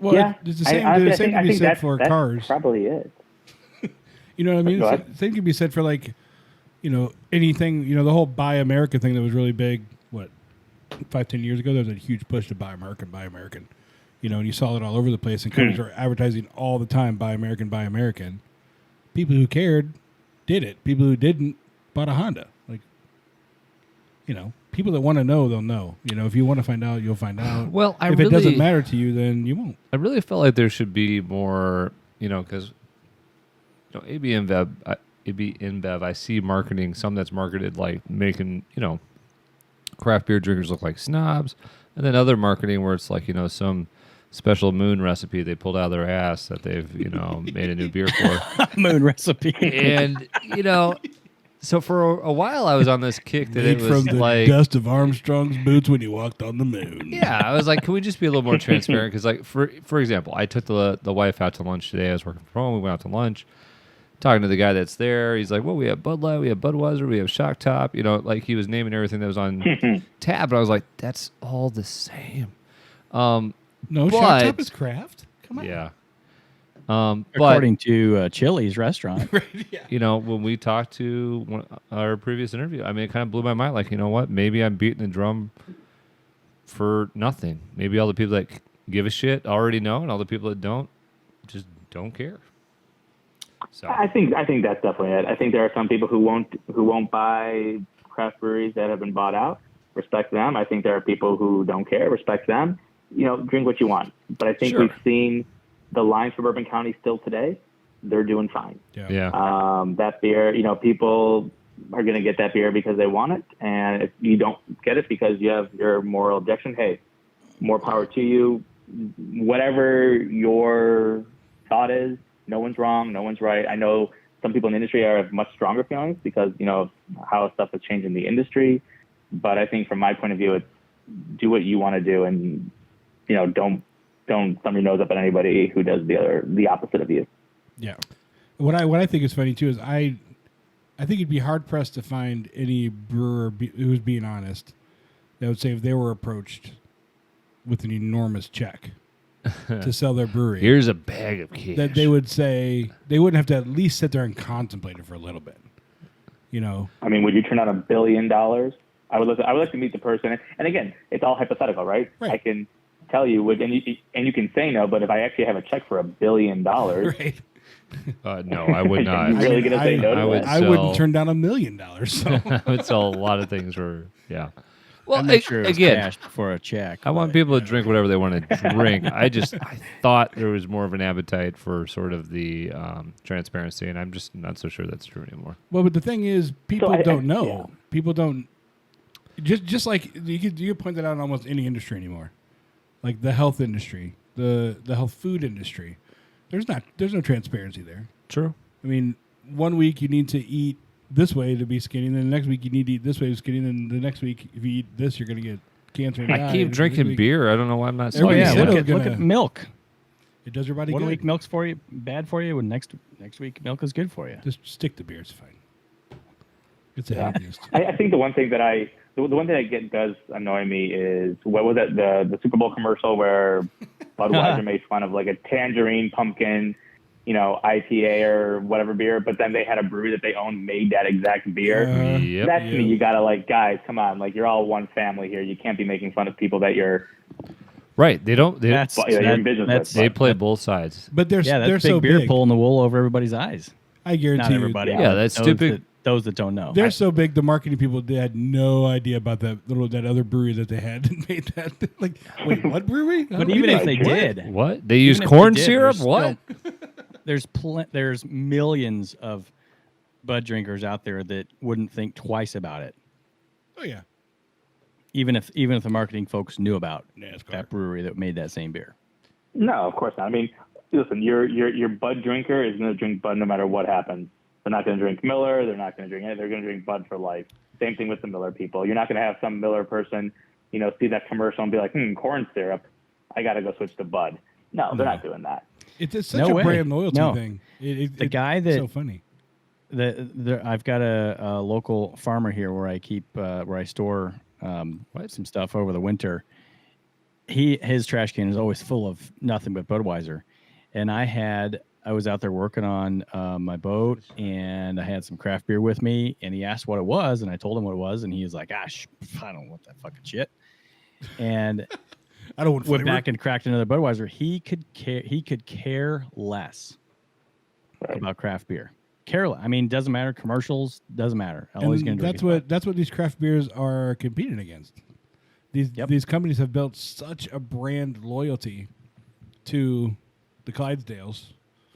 Well, Yeah, it's the same. The same can be said for that's cars. Probably it. You know what I mean? Go ahead. Same can be said for anything. The whole Buy America thing that was really big. What, 5-10 years ago, there was a huge push to buy American. And you saw it all over the place, and companies were advertising all the time, buy American, buy American. People who cared did it. People who didn't bought a Honda. People that want to know, they'll know. If you want to find out, you'll find out. Well, if it doesn't matter to you, then you won't. I really felt like there should be more, because AB InBev, I see marketing, some that's marketed like making, craft beer drinkers look like snobs, and then other marketing where it's like, some special moon recipe they pulled out of their ass that they've, made a new beer for. Moon recipe. And, so for a while I was on this kick that Made it was from the like, dust of Armstrong's boots when he walked on the moon. yeah, I was like, can we just be a little more transparent? Because, for example, I took the wife out to lunch today. I was working from home. We went out to lunch. talking to the guy that's there. He's like, well, we have Bud Light, we have Budweiser, we have Shock Top. Like he was naming everything that was on tap. And I was like, that's all the same. No, but- Shock Top is craft. Come on. Yeah. According to Chili's restaurant. When we talked to our previous interview, I mean, it kind of blew my mind. Like, you know what? Maybe I'm beating the drum for nothing. Maybe all the people that give a shit already know, and all the people that don't just don't care. So I think that's definitely it. I think there are some people who won't buy craft breweries that have been bought out. Respect them. I think there are people who don't care. Respect them. Drink what you want. But I think Sure. we've seen the lines for Bourbon County still today. They're doing fine. yeah. That beer, people are going to get that beer because they want it. And if you don't get it because you have your moral objection, hey, more power to you. Whatever your thought is, no one's wrong, no one's right. I know some people in the industry have much stronger feelings because, of how stuff has changed in the industry. But I think from my point of view, it's do what you want to do and, don't thumb your nose up at anybody who does the opposite of you. Yeah. What I think is funny too is I think it'd be hard pressed to find any brewer who's being honest that would say if they were approached with an enormous check to sell their brewery, Here's a bag of cash. that they would say they wouldn't have to at least sit there and contemplate it for a little bit. I mean, would you turn out $1 billion? I would like to meet the person. And again, it's all hypothetical, right? Right. I can tell you, and you can say no, but if I actually have a check for $1 billion, Right. No, I would not. you really gonna say no to I would that? I wouldn't turn down $1 million. So I would sell a lot of things for, yeah. Well, I make sure it was again, cash before a check. I want people to drink whatever they want to drink. I thought there was more of an appetite for sort of the transparency, and I'm just not so sure that's true anymore. well, but the thing is, people I- don't know. yeah. People don't. Just like you could point that out in almost any industry anymore, like the health industry, the health food industry. There's no transparency there. True. I mean, one week you need to eat this way to be skinny, and then the next week you need to eat this way to be skinny, and then the next week if you eat this, you're going to get cancer. And I die. keep And drinking this week- beer. I don't know why I'm not. Oh Everybody yeah, said look it at, was look gonna- at milk. It does your body One good. week milk's bad for you, and next week milk is good for you. Just stick to beer. It's fine. It's a Yeah. healthiest. I think the one thing that does annoy me is what was it, the Super Bowl commercial where Budweiser made fun of like a tangerine pumpkin, IPA or whatever beer, but then they had a brewery that they owned made that exact beer. Yep. That's me. You gotta guys, come on, you're all one family here. You can't be making fun of people that you're Right. They don't. They, That's you're in business that's with. they play both sides. But they're yeah, they're that's big so beer big. pulling the wool over everybody's eyes. I guarantee Not you. everybody. Yeah, but that's those stupid. those that don't know. They're so big. The marketing people they had no idea about that other brewery that they had and made that. Like, wait, what brewery? But even if they did, What? They use even if they corn did, syrup? there's What? there's millions of Bud drinkers out there that wouldn't think twice about it, Oh yeah, even if the marketing folks knew about NASCAR. that brewery that made that same beer. No, of course not. I mean, listen, your Bud drinker is going to drink Bud no matter what happens. They're not going to drink Miller. They're not going to drink anything. They're going to drink Bud for life. Same thing with the Miller people. You're not going to have some Miller person, see that commercial and be like, corn syrup. I got to go switch to Bud. No, they're not doing that. It's such No a way. brand loyalty No. thing. The guy that- so funny. I've got a local farmer here where I keep where I store some stuff over the winter. His trash can is always full of nothing but Budweiser, and I was out there working on my boat, and I had some craft beer with me, and he asked what it was, and I told him what it was, and he was like, "Gosh, I don't want that fucking shit," and I don't want went flavor. back and cracked another Budweiser. He could care less about craft beer. I mean, doesn't matter. Commercials doesn't matter. All he's going And to drink. that's what these craft beers are competing against. These companies have built such a brand loyalty to the Clydesdales.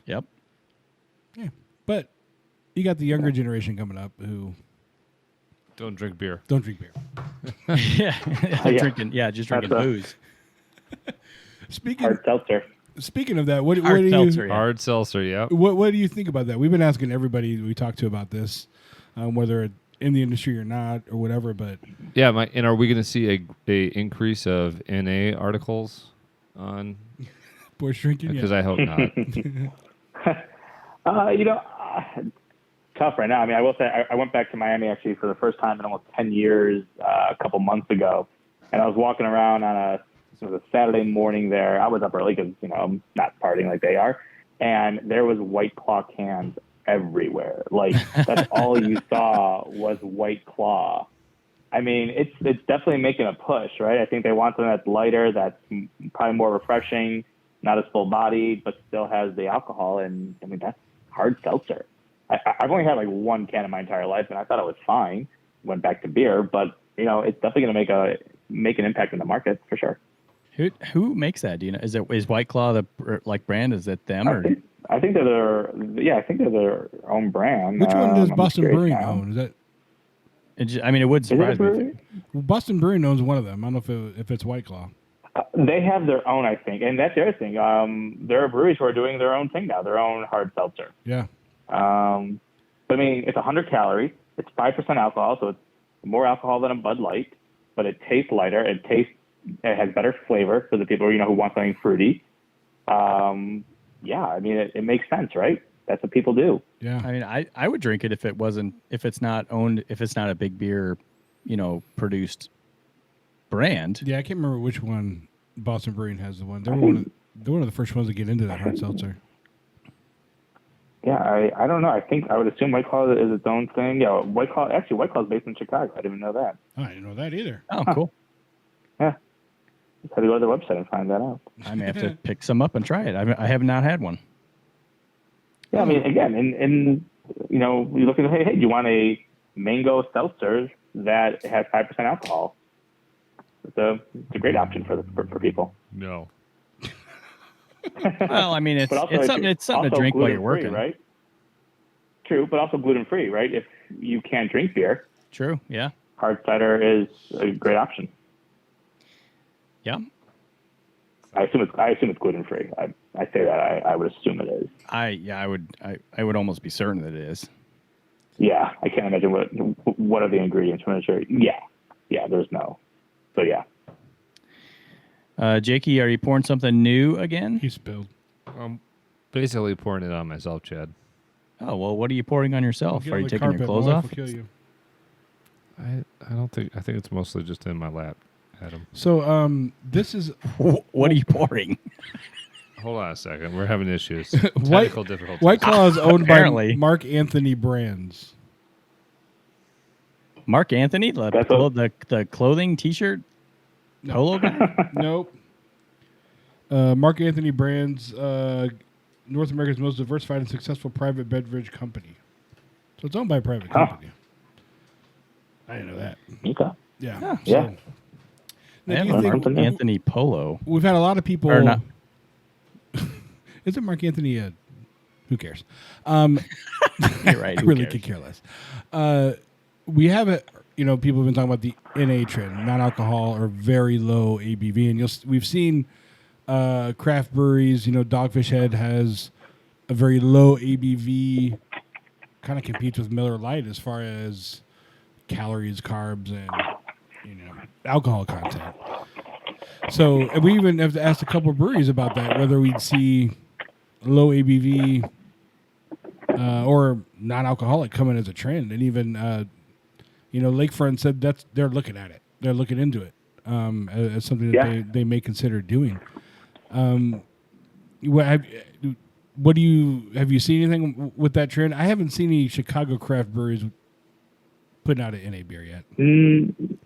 Yep. Yeah, but you got the younger generation coming up who Don't drink beer. don't drink beer. yeah. Yeah. Drinking. Yeah, just drinking That's booze. Hard seltzer. Speaking of that, what Hard do you seltzer, yeah. Hard seltzer, yep. what do you think about that? We've been asking everybody we talk to about this, whether in the industry or not or whatever. But Yeah, and are we going to see a increase of NA articles on? boys drinking, Because yeah. I hope not. tough right now. I mean, I will say I went back to Miami actually for the first time in almost 10 years a couple months ago, and I was walking around on it was a Saturday morning there. I was up early because I'm not partying like they are, and there was White Claw cans everywhere. Like that's all you saw was White Claw. I mean, it's definitely making a push, right? I think they want something that's lighter, that's probably more refreshing, not as full bodied, but still has the alcohol. And I mean, that's hard seltzer. I've only had like one can in my entire life, and I thought it was fine. Went back to beer, but it's definitely going to make an impact in the market for sure. Who makes that? Do you know? Is White Claw the brand? Is it them or? I think they're their own brand. Which one does I'm Boston curious Brewing now. own? Is that It would Is it a surprise me. brewery? Boston Brewing owns one of them? I don't know if it's White Claw. They have their own, I think, and that's the other thing. There are breweries who are doing their own thing now, their own hard seltzer. Yeah. I mean, it's 100 calories. It's 5% alcohol, so it's more alcohol than a Bud Light, but it tastes lighter. It has better flavor for the people who want something fruity. I mean, it makes sense, right? That's what people do. Yeah. I mean, I would drink it if it's not a big beer, produced brand. Yeah, I can't remember which one Boston Brewing has the one. They're one of the first ones to get into that hard seltzer. Yeah, I don't know. I think I would assume White Claw is its own thing. Yeah, White Claw is based in Chicago. I didn't even know that. Oh, I didn't know that either. Oh, cool. Yeah. Just had to go to their website and find that out. I may have to pick some up and try it. I have not had one. Yeah, I mean, again, and you look at, hey, do you want a mango seltzer that has 5% alcohol? It's a great option for people. No. Well, I mean, it's But also, it's something to drink while you're gluten-free, working. right? True, but also gluten-free, right? If you can't drink beer, True. Yeah. hard cider is a great option. Yeah. I assume it's gluten-free. I say that. I would assume it is. I would almost be certain that it is. Yeah, I can't imagine what are the ingredients. I'm not sure. Yeah, there's no. So yeah. Jakey, are you pouring something new again? He spilled. I'm basically pouring it on myself, Chad. Oh well, what are you pouring on yourself? Get Are on you the taking your carpet, clothes my wife off? will kill you. I think it's mostly just in my lap, Adam. So this is What are you pouring? Hold on a second. We're having issues. White Technical difficulties. White Claw is owned by Apparently. Mark Anthony Brands. Mark Anthony, That's the clothing T-shirt, polo guy. Nope. Mark Anthony Brands, North America's most diversified and successful private beverage company. So it's owned by a private company. I didn't know that. Okay. Yeah. Yeah. So, They now, have do you a Mark think Anthony polo. we've had a lot of people. Or not. Is it Mark Anthony? Who cares? You're right. I who really cares? could care less. We have it. People have been talking about the NA trend, non-alcohol or very low ABV, and we've seen craft breweries. Dogfish Head has a very low ABV, kind of competes with Miller Lite as far as calories, carbs, and alcohol content. So and we even have asked a couple of breweries about that, whether we'd see low ABV or non-alcoholic coming as a trend, and even Lakefront said they're looking at it, they're looking into it as something that they may consider doing. Have you seen anything with that trend? I haven't seen any Chicago craft breweries putting out an NA beer yet.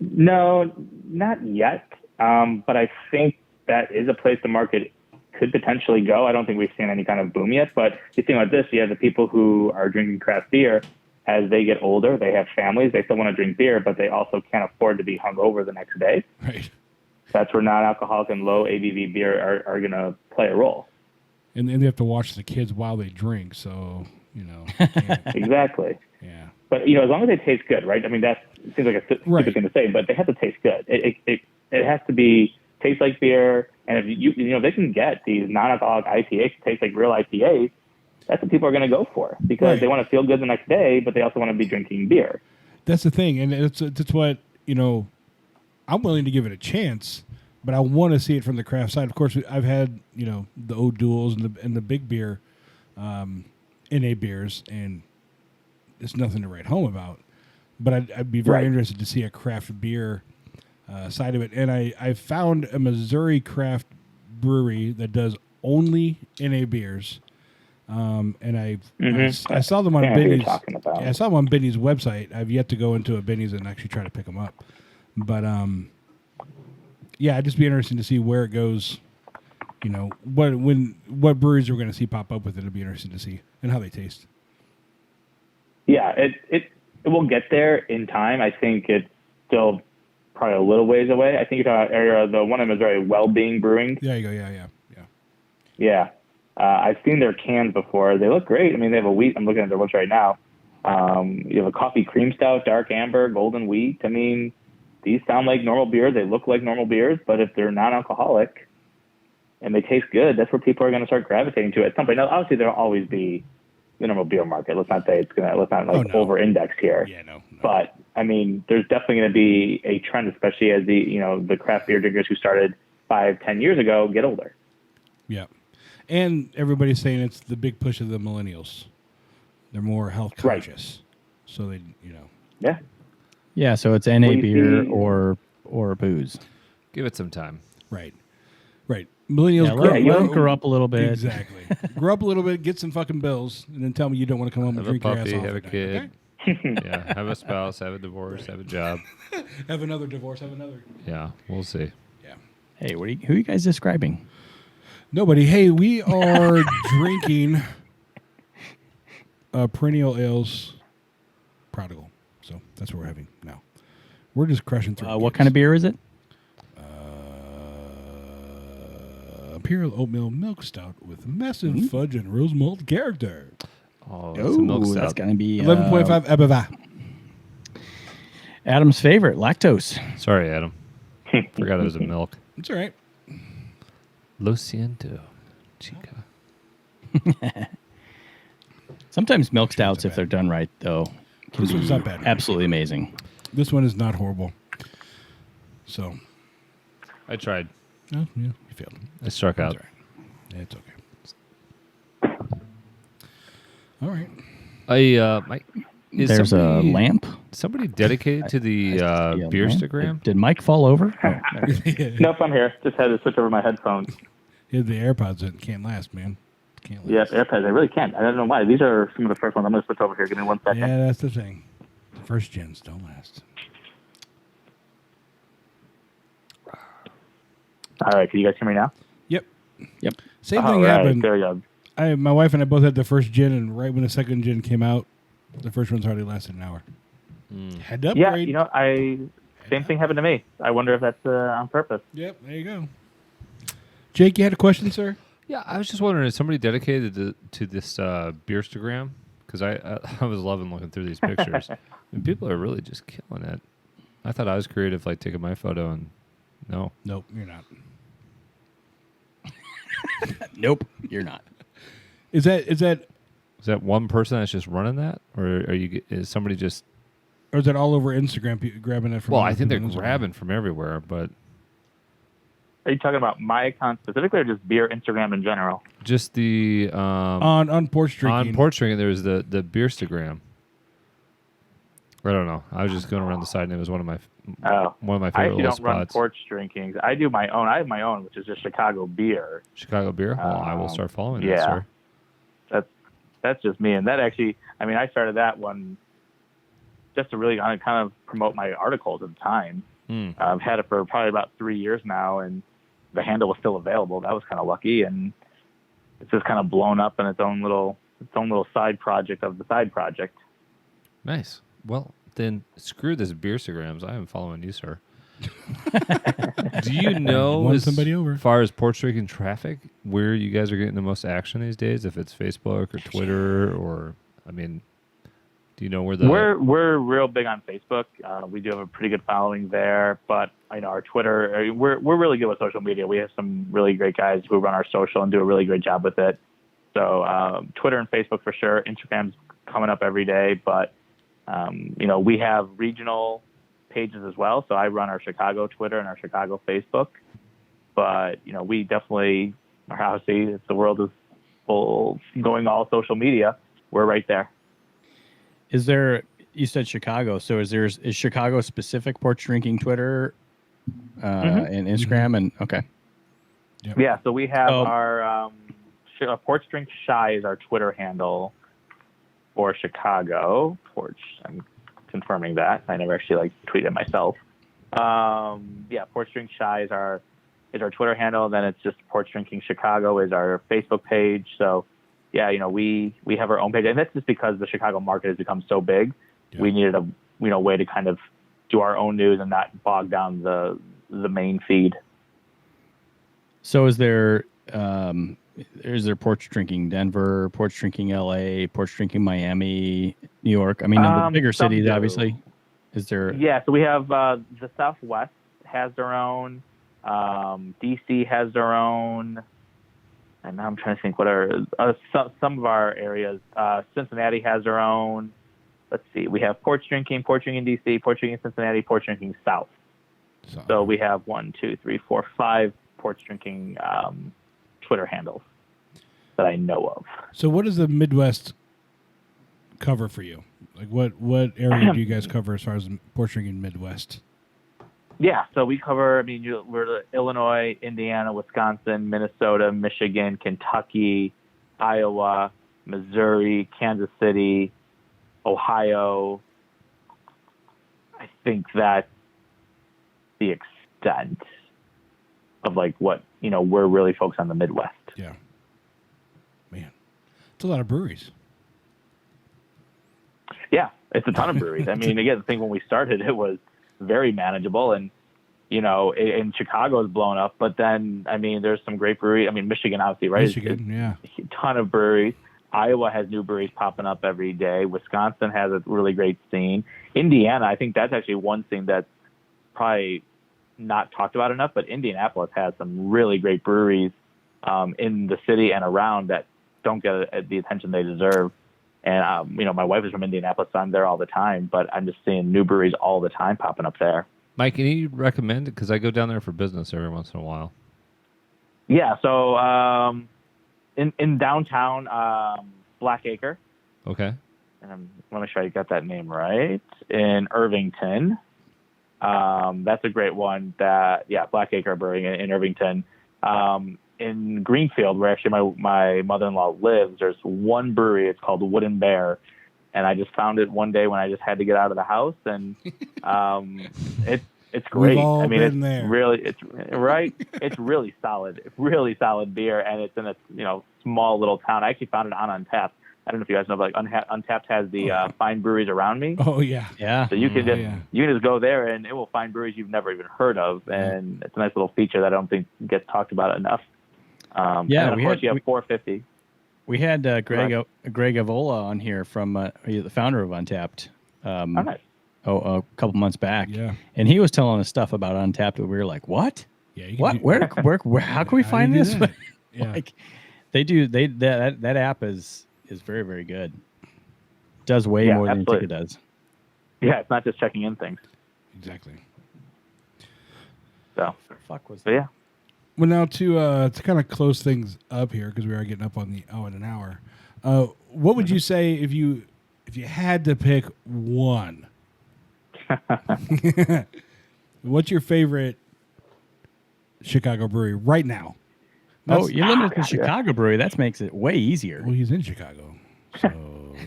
No, not yet. But I think that is a place the market could potentially go. I don't think we've seen any kind of boom yet. But the thing about this, you have the people who are drinking craft beer. As they get older, they have families. They still want to drink beer, but they also can't afford to be hungover the next day. Right. That's where non-alcoholic and low ABV beer are going to play a role. And they have to watch the kids while they drink, so can't- Exactly. yeah. But as long as they taste good, right? I mean, that seems like a stupid thing to say, but they have to taste good. It has to taste like beer. And if they can get these non-alcoholic IPAs to taste like real IPAs, that's what people are going to go for because they want to feel good the next day, but they also want to be drinking beer. That's the thing, and it's what I'm willing to give it a chance, but I want to see it from the craft side. Of course, I've had the O'Doul's and the big beer, and NA beers, and it's nothing to write home about. But I'd be very interested to see a craft beer side of it. And I found a Missouri craft brewery that does only NA beers. And I saw them on Yeah, I know who you're Benny's. talking about. Yeah, I saw them on Benny's website. I've yet to go into a Benny's and actually try to pick them up. But yeah, it'd just be interesting to see where it goes. You know, what breweries we're going to see pop up with it. It'll be interesting to see and how they taste. Yeah, it will get there in time. I think it's still probably a little ways away. I think you're talking about area, the one in Missouri, Well-Being Brewing. There you go. Yeah. Yeah. I've seen their cans before. They look great. I mean, they have a wheat. I'm looking at their ones right now. You have a coffee cream stout, dark amber, golden wheat. I mean, these sound like normal beers. They look like normal beers, but if they're non-alcoholic and they taste good, that's where people are going to start gravitating to it at some point. Now, obviously, there'll always be the normal beer market. Let's not over-index here. Yeah, no. But I mean, there's definitely going to be a trend, especially as the craft beer drinkers who started 5-10 years ago get older. Yeah. And everybody's saying it's the big push of the millennials. They're more health conscious. So they, Yeah. Yeah, so it's NA Well, you beer see- or booze. Give it some time. Right. Millennials Let them grow up a little bit. Exactly. Grow up a little bit, get some fucking bills, and then tell me you don't want to come home Have and a drink your puppy, ass off. have a at night, kid. okay? Yeah, have a spouse, have a divorce, have a job. Have another divorce, have another. Yeah, we'll see. Yeah. Hey, who are you guys describing? Nobody. Hey, we are drinking Perennial Ales Prodigal. So that's what we're having now. We're just crushing through. What kind of beer is it? Imperial Oatmeal Milk Stout with massive fudge and rose malt character. Oh, that's a milk stout. That's going to be 11.5 ABV. Adam's favorite, lactose. Sorry, Adam. Forgot it was a milk. It's all right. Lo siento, chica. Sometimes milk stouts, if they're done right, though, can This one's be not bad. absolutely amazing. This one is not horrible. So, I tried. oh, yeah, you failed. I struck out. It's all right. It's okay. All right. Mike, is There's somebody, a lamp. Somebody dedicated to the See a beer lamp. Instagram? Did Mike fall over? Oh, there it is. Nope, I'm here. Just had to switch over my headphones. Yeah, the AirPods that can't last, man. Can't last. Yes, AirPods. I really can't. I don't know why. These are some of the first ones. I'm going to switch over here. Give me 1 second. Yeah, that's the thing. First gens don't last. All right. Can you guys hear me now? Yep. Yep. Same All thing right. happened. There we go. My wife and I both had the first gin, and right when the second gin came out, the first one's hardly lasted an hour. Had to Yeah, upgrade. same thing happened to me. I wonder if that's on purpose. Yep, there you go. Jake, you had a question, sir? Yeah, I was just wondering, is somebody dedicated to this Beerstagram? Because I was loving looking through these pictures. And people are really just killing it. I thought I was creative, like taking my photo, and no. Nope, you're not. Nope, you're not. Is that Is that one person that's just running that? Or is somebody just... or is that all over Instagram grabbing it from? Well, other I think they're people on Instagram? grabbing from everywhere, but Are you talking about my account specifically or just beer Instagram in general? just the... on porch drinking. on porch drinking, there was the Beerstagram. I don't know. I was just going around the side, and it was one of my Oh. favorite I actually little don't run spots. porch drinkings. I do my own. I have my own, which is just Chicago beer. Chicago beer. Well, I will start following that, yeah. sir. That's just me. And that actually, I mean, I started that one just to really kind of promote my articles at the time. I've had it for probably about 3 years now, and the handle was still available. That was kind of lucky, and it's just kind of blown up in its own little side project of the side project. Nice. Well, then screw this Beerstagrams. I am following you, sir. Do you know, Won as somebody over. far as porch drinking traffic, where you guys are getting the most action these days? If it's Facebook or Twitter, or I mean, do you know where the We're real big on Facebook. We do have a pretty good following there, but I know our Twitter. We're really good with social media. We have some really great guys who run our social and do a really great job with it. So Twitter and Facebook for sure. Instagram's coming up every day, but we have regional pages as well. So I run our Chicago Twitter and our Chicago Facebook. But we definitely, obviously, the world is full going all social media. we're right there. Is there? You said Chicago, so is Chicago specific porch drinking Twitter and Instagram and okay. Yep. Yeah, so we have Oh. our Porch Drink Shy is our Twitter handle for Chicago. I'm confirming that. I never actually tweeted it myself. Porch Drink Shy is our Twitter handle. Then it's just Porch Drinking Chicago is our Facebook page. So yeah, we have our own page, and that's just because the Chicago market has become so big. Yeah. We needed a way to kind of do our own news and not bog down the main feed. So is there porch drinking Denver, porch drinking LA, porch drinking Miami, New York? I mean, in the bigger some cities, do. obviously. Is there? Yeah, so we have the Southwest has their own. DC has their own. And now I'm trying to think what are some of our areas. Cincinnati has their own. Let's see. We have Porch Drinking DC, Porch Drinking Cincinnati, Porch Drinking South. So we have 1, 2, 3, 4, 5 Porch Drinking Twitter handles that I know of. So what does the Midwest cover for you? Like what area do you guys cover as far as porch drinking Midwest? Yeah, so we cover, we're Illinois, Indiana, Wisconsin, Minnesota, Michigan, Kentucky, Iowa, Missouri, Kansas City, Ohio. I think that's the extent of what, we're really focused on the Midwest. Yeah. Man, it's a lot of breweries. Yeah, it's a ton of breweries. Again, the thing when we started, it was very manageable, and in Chicago is blown up. But then, there's some great breweries. Michigan, obviously, right? Michigan, yeah, a ton of breweries. Iowa has new breweries popping up every day. Wisconsin has a really great scene. Indiana, I think that's actually one thing that's probably not talked about enough. But Indianapolis has some really great breweries in the city and around that don't get the attention they deserve. And, my wife is from Indianapolis, so I'm there all the time, but I'm just seeing new breweries all the time popping up there. Mike, can you recommend it? Because I go down there for business every once in a while. Yeah, so in downtown Blackacre. Okay. And let me make sure I got that name right. In Irvington. That's a great one. Blackacre Brewing in Irvington. In Greenfield, where actually my mother-in-law lives, there's one brewery. It's called Wooden Bear, and I just found it one day when I just had to get out of the house, and it's great. We've all been it's there. It's really solid beer, and it's in a small little town. I actually found it on Untapped. I don't know if you guys know, but Untapped has the fine breweries around me. Oh yeah, Yeah. So you can yeah. just go there, and it will find breweries you've never even heard of, and it's a nice little feature that I don't think gets talked about enough. And of course you have 450. We had Greg Avola on here from the founder of Untapped. Nice. A couple months back. Yeah. And he was telling us stuff about Untapped, and we were like, "What? Yeah. You What? can do- Where? How can we How do find you do this?" that? Yeah. That app is very, very good. Does way Yeah, more than you think absolutely. it does. Yeah, it's not just checking in things. Exactly. So, Fuck was but yeah. Well, now to kind of close things up here, because we are getting up on the an hour. What would you say if you had to pick one? What's your favorite Chicago brewery right now? Oh, you're limited to God, yeah. Chicago brewery. That makes it way easier. Well, he's in Chicago, so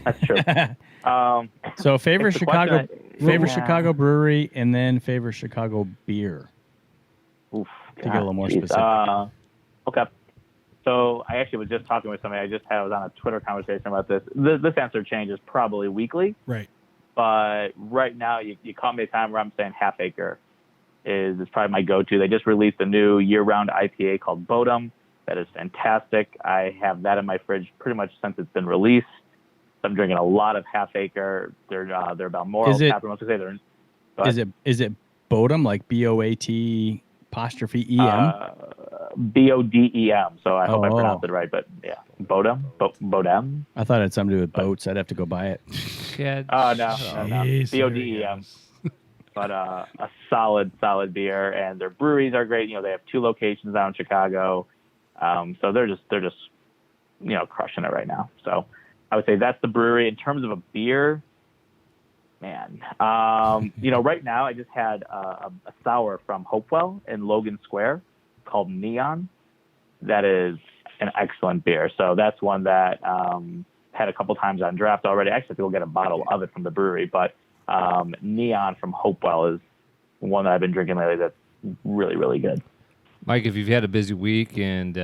That's true. So favorite It's the question favorite yeah. Chicago brewery, and then favorite Chicago beer. Oof, To get a little more geez. specific. Okay. So I actually was just talking with somebody. I was on a Twitter conversation about this. This answer changes probably weekly, right. but right now you caught me a time where I'm saying Half Acre is probably my go-to. They just released a new year-round IPA called Bodum. That is fantastic. I have that in my fridge pretty much since it's been released. I'm drinking a lot of Half Acre. They're Balmoral. Is it- Is it Bodum, like BOAT apostrophe EM? BODEM. So I hope I Oh. pronounced it right, but yeah, Bodum. Bodum. I thought it had something to do with boats. I'd have to go buy it. Yeah. Oh no, Jeez, here he BODEM. goes. But a solid beer, and their breweries are great. They have 2 locations out in Chicago, so they're just crushing it right now. So I would say that's the brewery. In terms of a beer, man, right now I just had a sour from Hopewell in Logan Square called Neon. That is an excellent beer. So that's one that had a couple times on draft already. Actually, I have to go get a bottle of it from the brewery. But Neon from Hopewell is one that I've been drinking lately that's really, really good. Mike, if you've had a busy week and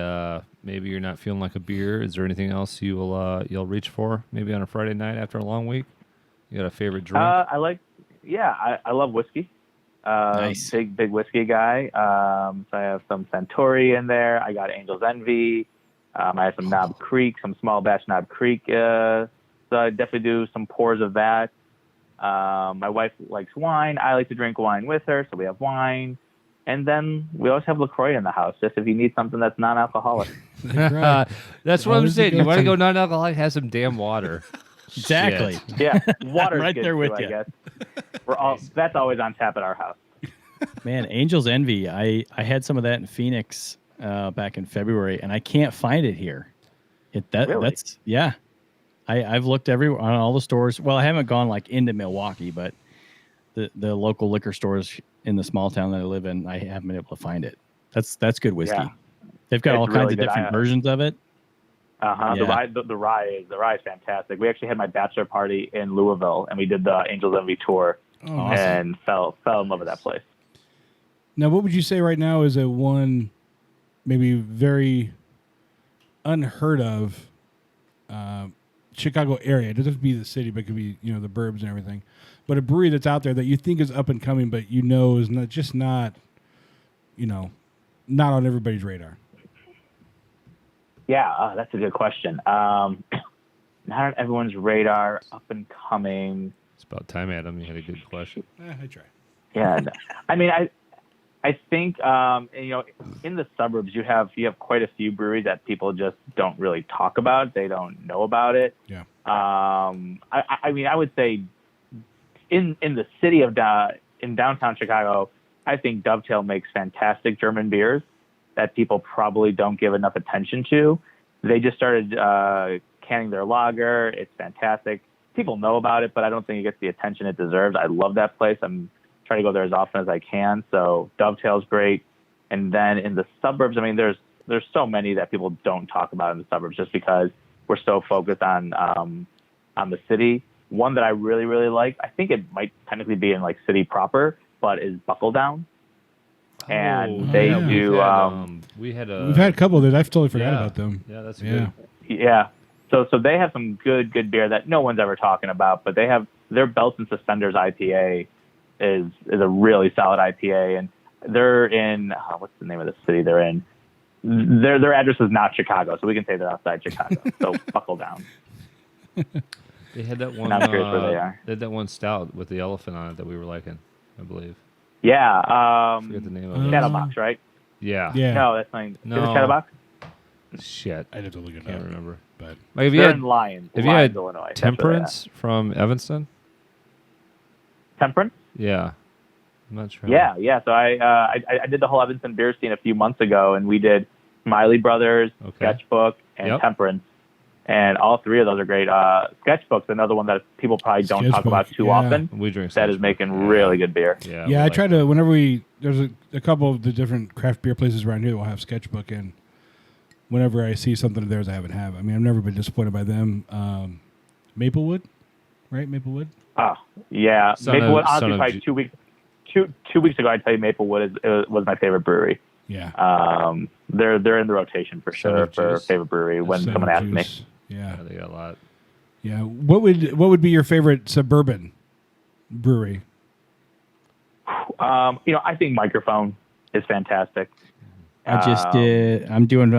maybe you're not feeling like a beer, is there anything else you'll reach for? Maybe on a Friday night after a long week? You got a favorite drink? I love whiskey. Nice. Big whiskey guy. So I have some Centauri in there. I got Angel's Envy. I have some Knob Creek, some small batch Knob Creek. So I definitely do some pours of that. My wife likes wine. I like to drink wine with her, so we have wine. And then we always have LaCroix in the house, just if you need something that's non-alcoholic. That's what I'm saying. You want to go non-alcoholic? Have some damn water. Exactly. Shit. Yeah, water's Right good there with too, you. I guess. That's always on tap at our house. Man, Angel's Envy. I had some of that in Phoenix back in February, and I can't find it here. Really? I've looked everywhere on all the stores. Well, I haven't gone like into Milwaukee, but the local liquor stores in the small town that I live in, I haven't been able to find it. That's good whiskey. Yeah. They've got It's all kinds really of good. different versions of it. Uh-huh. Yeah. The rye is fantastic. We actually had my bachelor party in Louisville, and we did the Angel's Envy tour, Awesome. and fell in love with that place. Now, what would you say right now is a one maybe very unheard of Chicago area? It doesn't have to be the city, but it could be the burbs and everything. But a brewery that's out there that you think is up and coming, but is not on everybody's radar. Yeah, that's a good question. Not on everyone's radar, up and coming. It's about time, Adam. You had a good question. I try. Yeah, no. I mean, I think in the suburbs you have quite a few breweries that people just don't really talk about. They don't know about it. Yeah. I mean, I would say in the city of in downtown Chicago, I think Dovetail makes fantastic German beers that people probably don't give enough attention to. They just started canning their lager. It's fantastic. People know about it, but I don't think it gets the attention it deserves. I love that place. I'm trying to go there as often as I can. So Dovetail's great. And then in the suburbs, I mean, there's so many that people don't talk about in the suburbs just because we're so focused on the city. One that I really, really like, I think it might technically be in like city proper, but is Buckle Down. And they do. We've had a couple of those. I've totally forgot about them. Yeah, that's good. Yeah. So they have some good beer that no one's ever talking about, but they have their Belts and Suspenders IPA is a really solid IPA, and they're in what's the name of the city they're in? Their address is not Chicago, so we can say they're outside Chicago. So Buckle Down. They had that one. I'm curious where they are. They had that one stout with the elephant on it that we were liking, I believe. Yeah. Forget the name of it. Shadowbox, right? Yeah. Yeah. No, that's not. No. Is it Shadowbox? Shit. I'd have to look it Can't up. remember. But Like, have They're in Lyons. have you Lyons, had Illinois. That's where they're Temperance from Evanston? at. Temperance? Yeah. I'm not sure. Yeah. So I did the whole Evanston beer scene a few months ago, and we did Smiley Brothers, Okay. Sketchbook, and Yep. Temperance. And all three of those are great. Sketchbook's another one that people probably don't talk about too yeah. often. We drink That is Sketchbook. making really good beer. Yeah. yeah, I try to, whenever there's a couple of the different craft beer places around here that will have Sketchbook, and whenever I see something of theirs I haven't had, I mean, I've never been disappointed by them. Maplewood, right? Maplewood? Oh, yeah. Son Maplewood, of- honestly, son of probably G- 2 weeks. Two weeks ago, I'd tell you Maplewood was my favorite brewery. Yeah. They're in the rotation for Son sure of for Juice. favorite brewery when Son someone of asks me. Juice. Yeah. Yeah, they got a lot. Yeah. What would be your favorite suburban brewery? I think Microphone is fantastic. I just did. I'm doing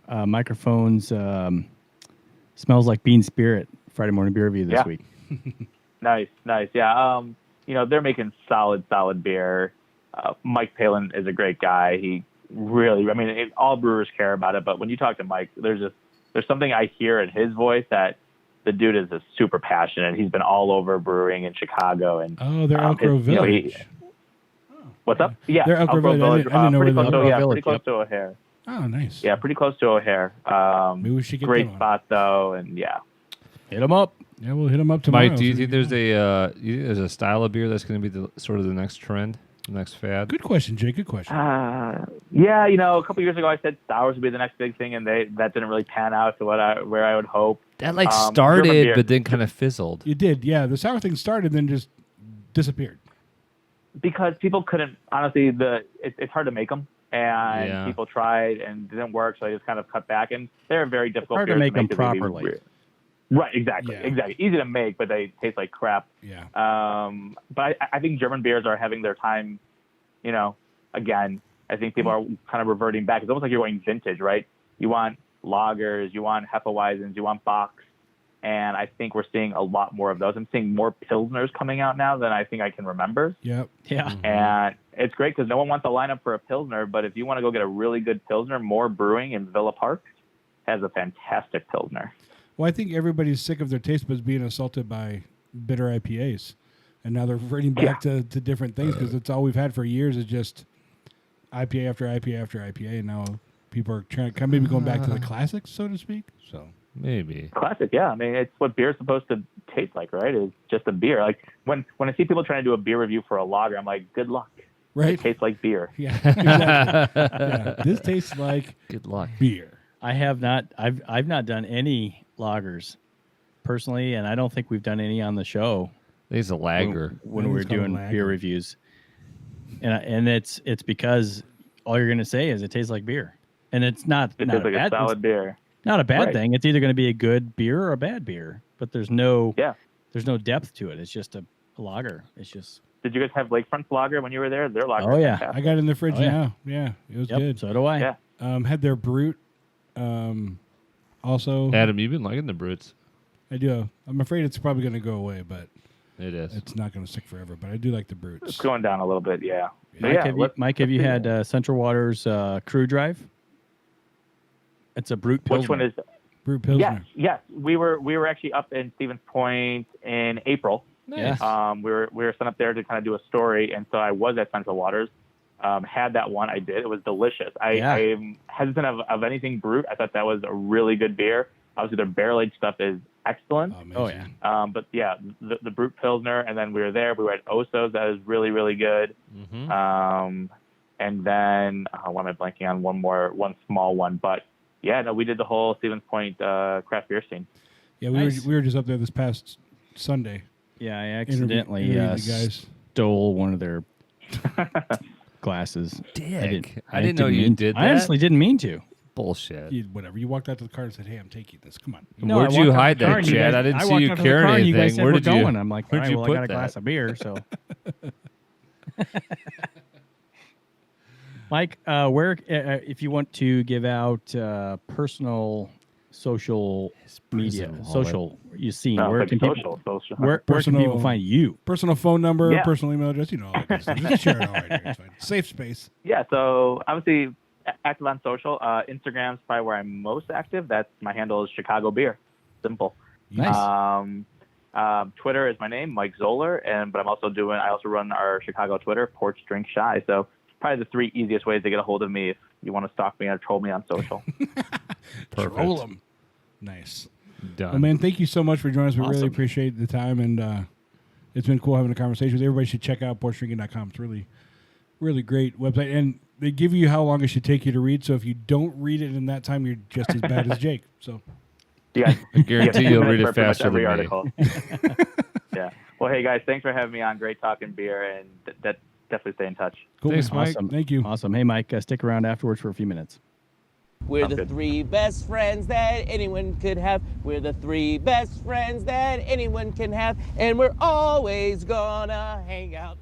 microphones. Smells like Bean Spirit Friday morning beer review this Yeah. week. Nice. Yeah. They're making solid beer. Mike Palin is a great guy. He really, I mean, all brewers care about it, but when you talk to Mike, there's something I hear in his voice that the dude is just super passionate. He's been all over brewing in Chicago, and They're Elk Grove Village. what's up? Yeah, They're Elk Grove Village. I didn't know pretty where close they to, were. yeah, Village, pretty close yep. to O'Hare. Oh, nice. Yeah, pretty close to O'Hare. Maybe we should get great them on. spot though, and yeah. Hit them up. Yeah, we'll hit them up tomorrow. Mike, do you think there's a style of beer that's going to be sort of the next trend, the next fad? Good question, Jake. Good question. Yeah, a couple years ago I said sours would be the next big thing, and that didn't really pan out to where I would hope. That German started, beer. but then kind of fizzled. You did, yeah. The sour thing started, then just disappeared. Because people couldn't, honestly, it's hard to make them, and Yeah. people tried and it didn't work, so they just kind of cut back, and they're very difficult. Hard to beers make them 'cause they do properly. weird. Right, exactly. Easy to make, but they taste like crap. Yeah. But I think German beers are having their time, again. I think people are kind of reverting back. It's almost like you're going vintage, right? You want lagers, you want Hefeweizens, you want Bocks, and I think we're seeing a lot more of those. I'm seeing more Pilsners coming out now than I think I can remember. Yep. Yeah. And it's great because no one wants to line up for a Pilsner, but if you want to go get a really good Pilsner, Moore Brewing in Villa Park has a fantastic Pilsner. Well, I think everybody's sick of their taste buds being assaulted by bitter IPAs, and now they're reverting back to different things because it's all we've had for years is just IPA after IPA after IPA, and now people are trying to maybe going back to the classics, so to speak. So maybe classic, yeah. I mean, it's what beer's supposed to taste like, right? It's just a beer. Like when I see people trying to do a beer review for a lager, I'm like, good luck. Right? It tastes like beer. Yeah, exactly. Yeah, this tastes like good luck beer. I have not. I've not done any lagers personally, and I don't think we've done any on the show. It's a lager when we're doing beer reviews, and it's because all you're going to say is it tastes like beer, and it's not. It not tastes like a solid beer. Not a bad Right. thing. It's either going to be a good beer or a bad beer, but there's no depth to it. It's just a lager. It's just. Did you guys have Lakefront's lager when you were there? Their lager. Oh, yeah. I got it in the fridge now. Yeah, it was good. So do I. Yeah. Had their Brute. Also, Adam, you've been liking the Brutes. I do. I'm afraid it's probably going to go away, but it is. It's not going to stick forever. But I do like the Brutes. It's going down a little bit, yeah. Mike, have you had Central Waters Crew Drive? It's a Brute Pilsner. Which one is? Brute Pilsner. Yes. We were actually up in Stevens Point in April. Nice. We were sent up there to kind of do a story, and so I was at Central Waters. Had that one. I did. It was delicious. I'm hesitant of anything Brute. I thought that was a really good beer. Obviously, their barrel-aged stuff is excellent. Oh, yeah. But yeah, the Brute Pilsner, and then we were there. We were at Oso's. That is really, really good. Mm-hmm. And then what am I blanking on? One small one. But yeah, no, we did the whole Stevens Point craft beer scene. Yeah, we were just up there this past Sunday. Yeah, I accidentally interviewed the guys. Stole one of their glasses. Dick. I didn't know you did that. I honestly didn't mean to. Bullshit. Whatever. You walked out to the car and said, "Hey, I'm taking this. Come on." No, Where'd you hide that, Chad? I didn't see you carrying You guys anything. said Where we're did you? going. I'm like, all where'd right, you well, I put got a that? glass of beer, so. Mike, where if you want to give out personal social media, you seen where can people where can people find you? Personal phone number, Yeah. personal email address, all that good stuff. Just share it all right here. It's fine. Safe space. Yeah, so obviously active on social. Instagram's probably where I'm most active. That's my handle is Chicago Beer. Simple. Nice. Twitter is my name, Mike Zoller, but I also run our Chicago Twitter, Porch Drink Shy. So probably the three easiest ways to get a hold of me if you want to stalk me or troll me on social. Perfect. Troll them. Nice. Done. Well, man, thank you so much for joining us. We really Awesome. appreciate the time, and it's been cool having a conversation with you. Everybody should check out porchdrinking.com. It's really, really great website, and they give you how long it should take you to read. So if you don't read it in that time, you're just as bad as Jake. So Yeah, I guarantee you'll read it for pretty much faster every than article. Yeah. Well, hey guys, thanks for having me on. Great talking beer, and that definitely stay in touch. cool. Thanks, man. Mike. Awesome. Thank you. Awesome. Hey, Mike, stick around afterwards for a few minutes. We're Sounds the good. three best friends that anyone could have. We're the three best friends that anyone can have. And we're always gonna hang out.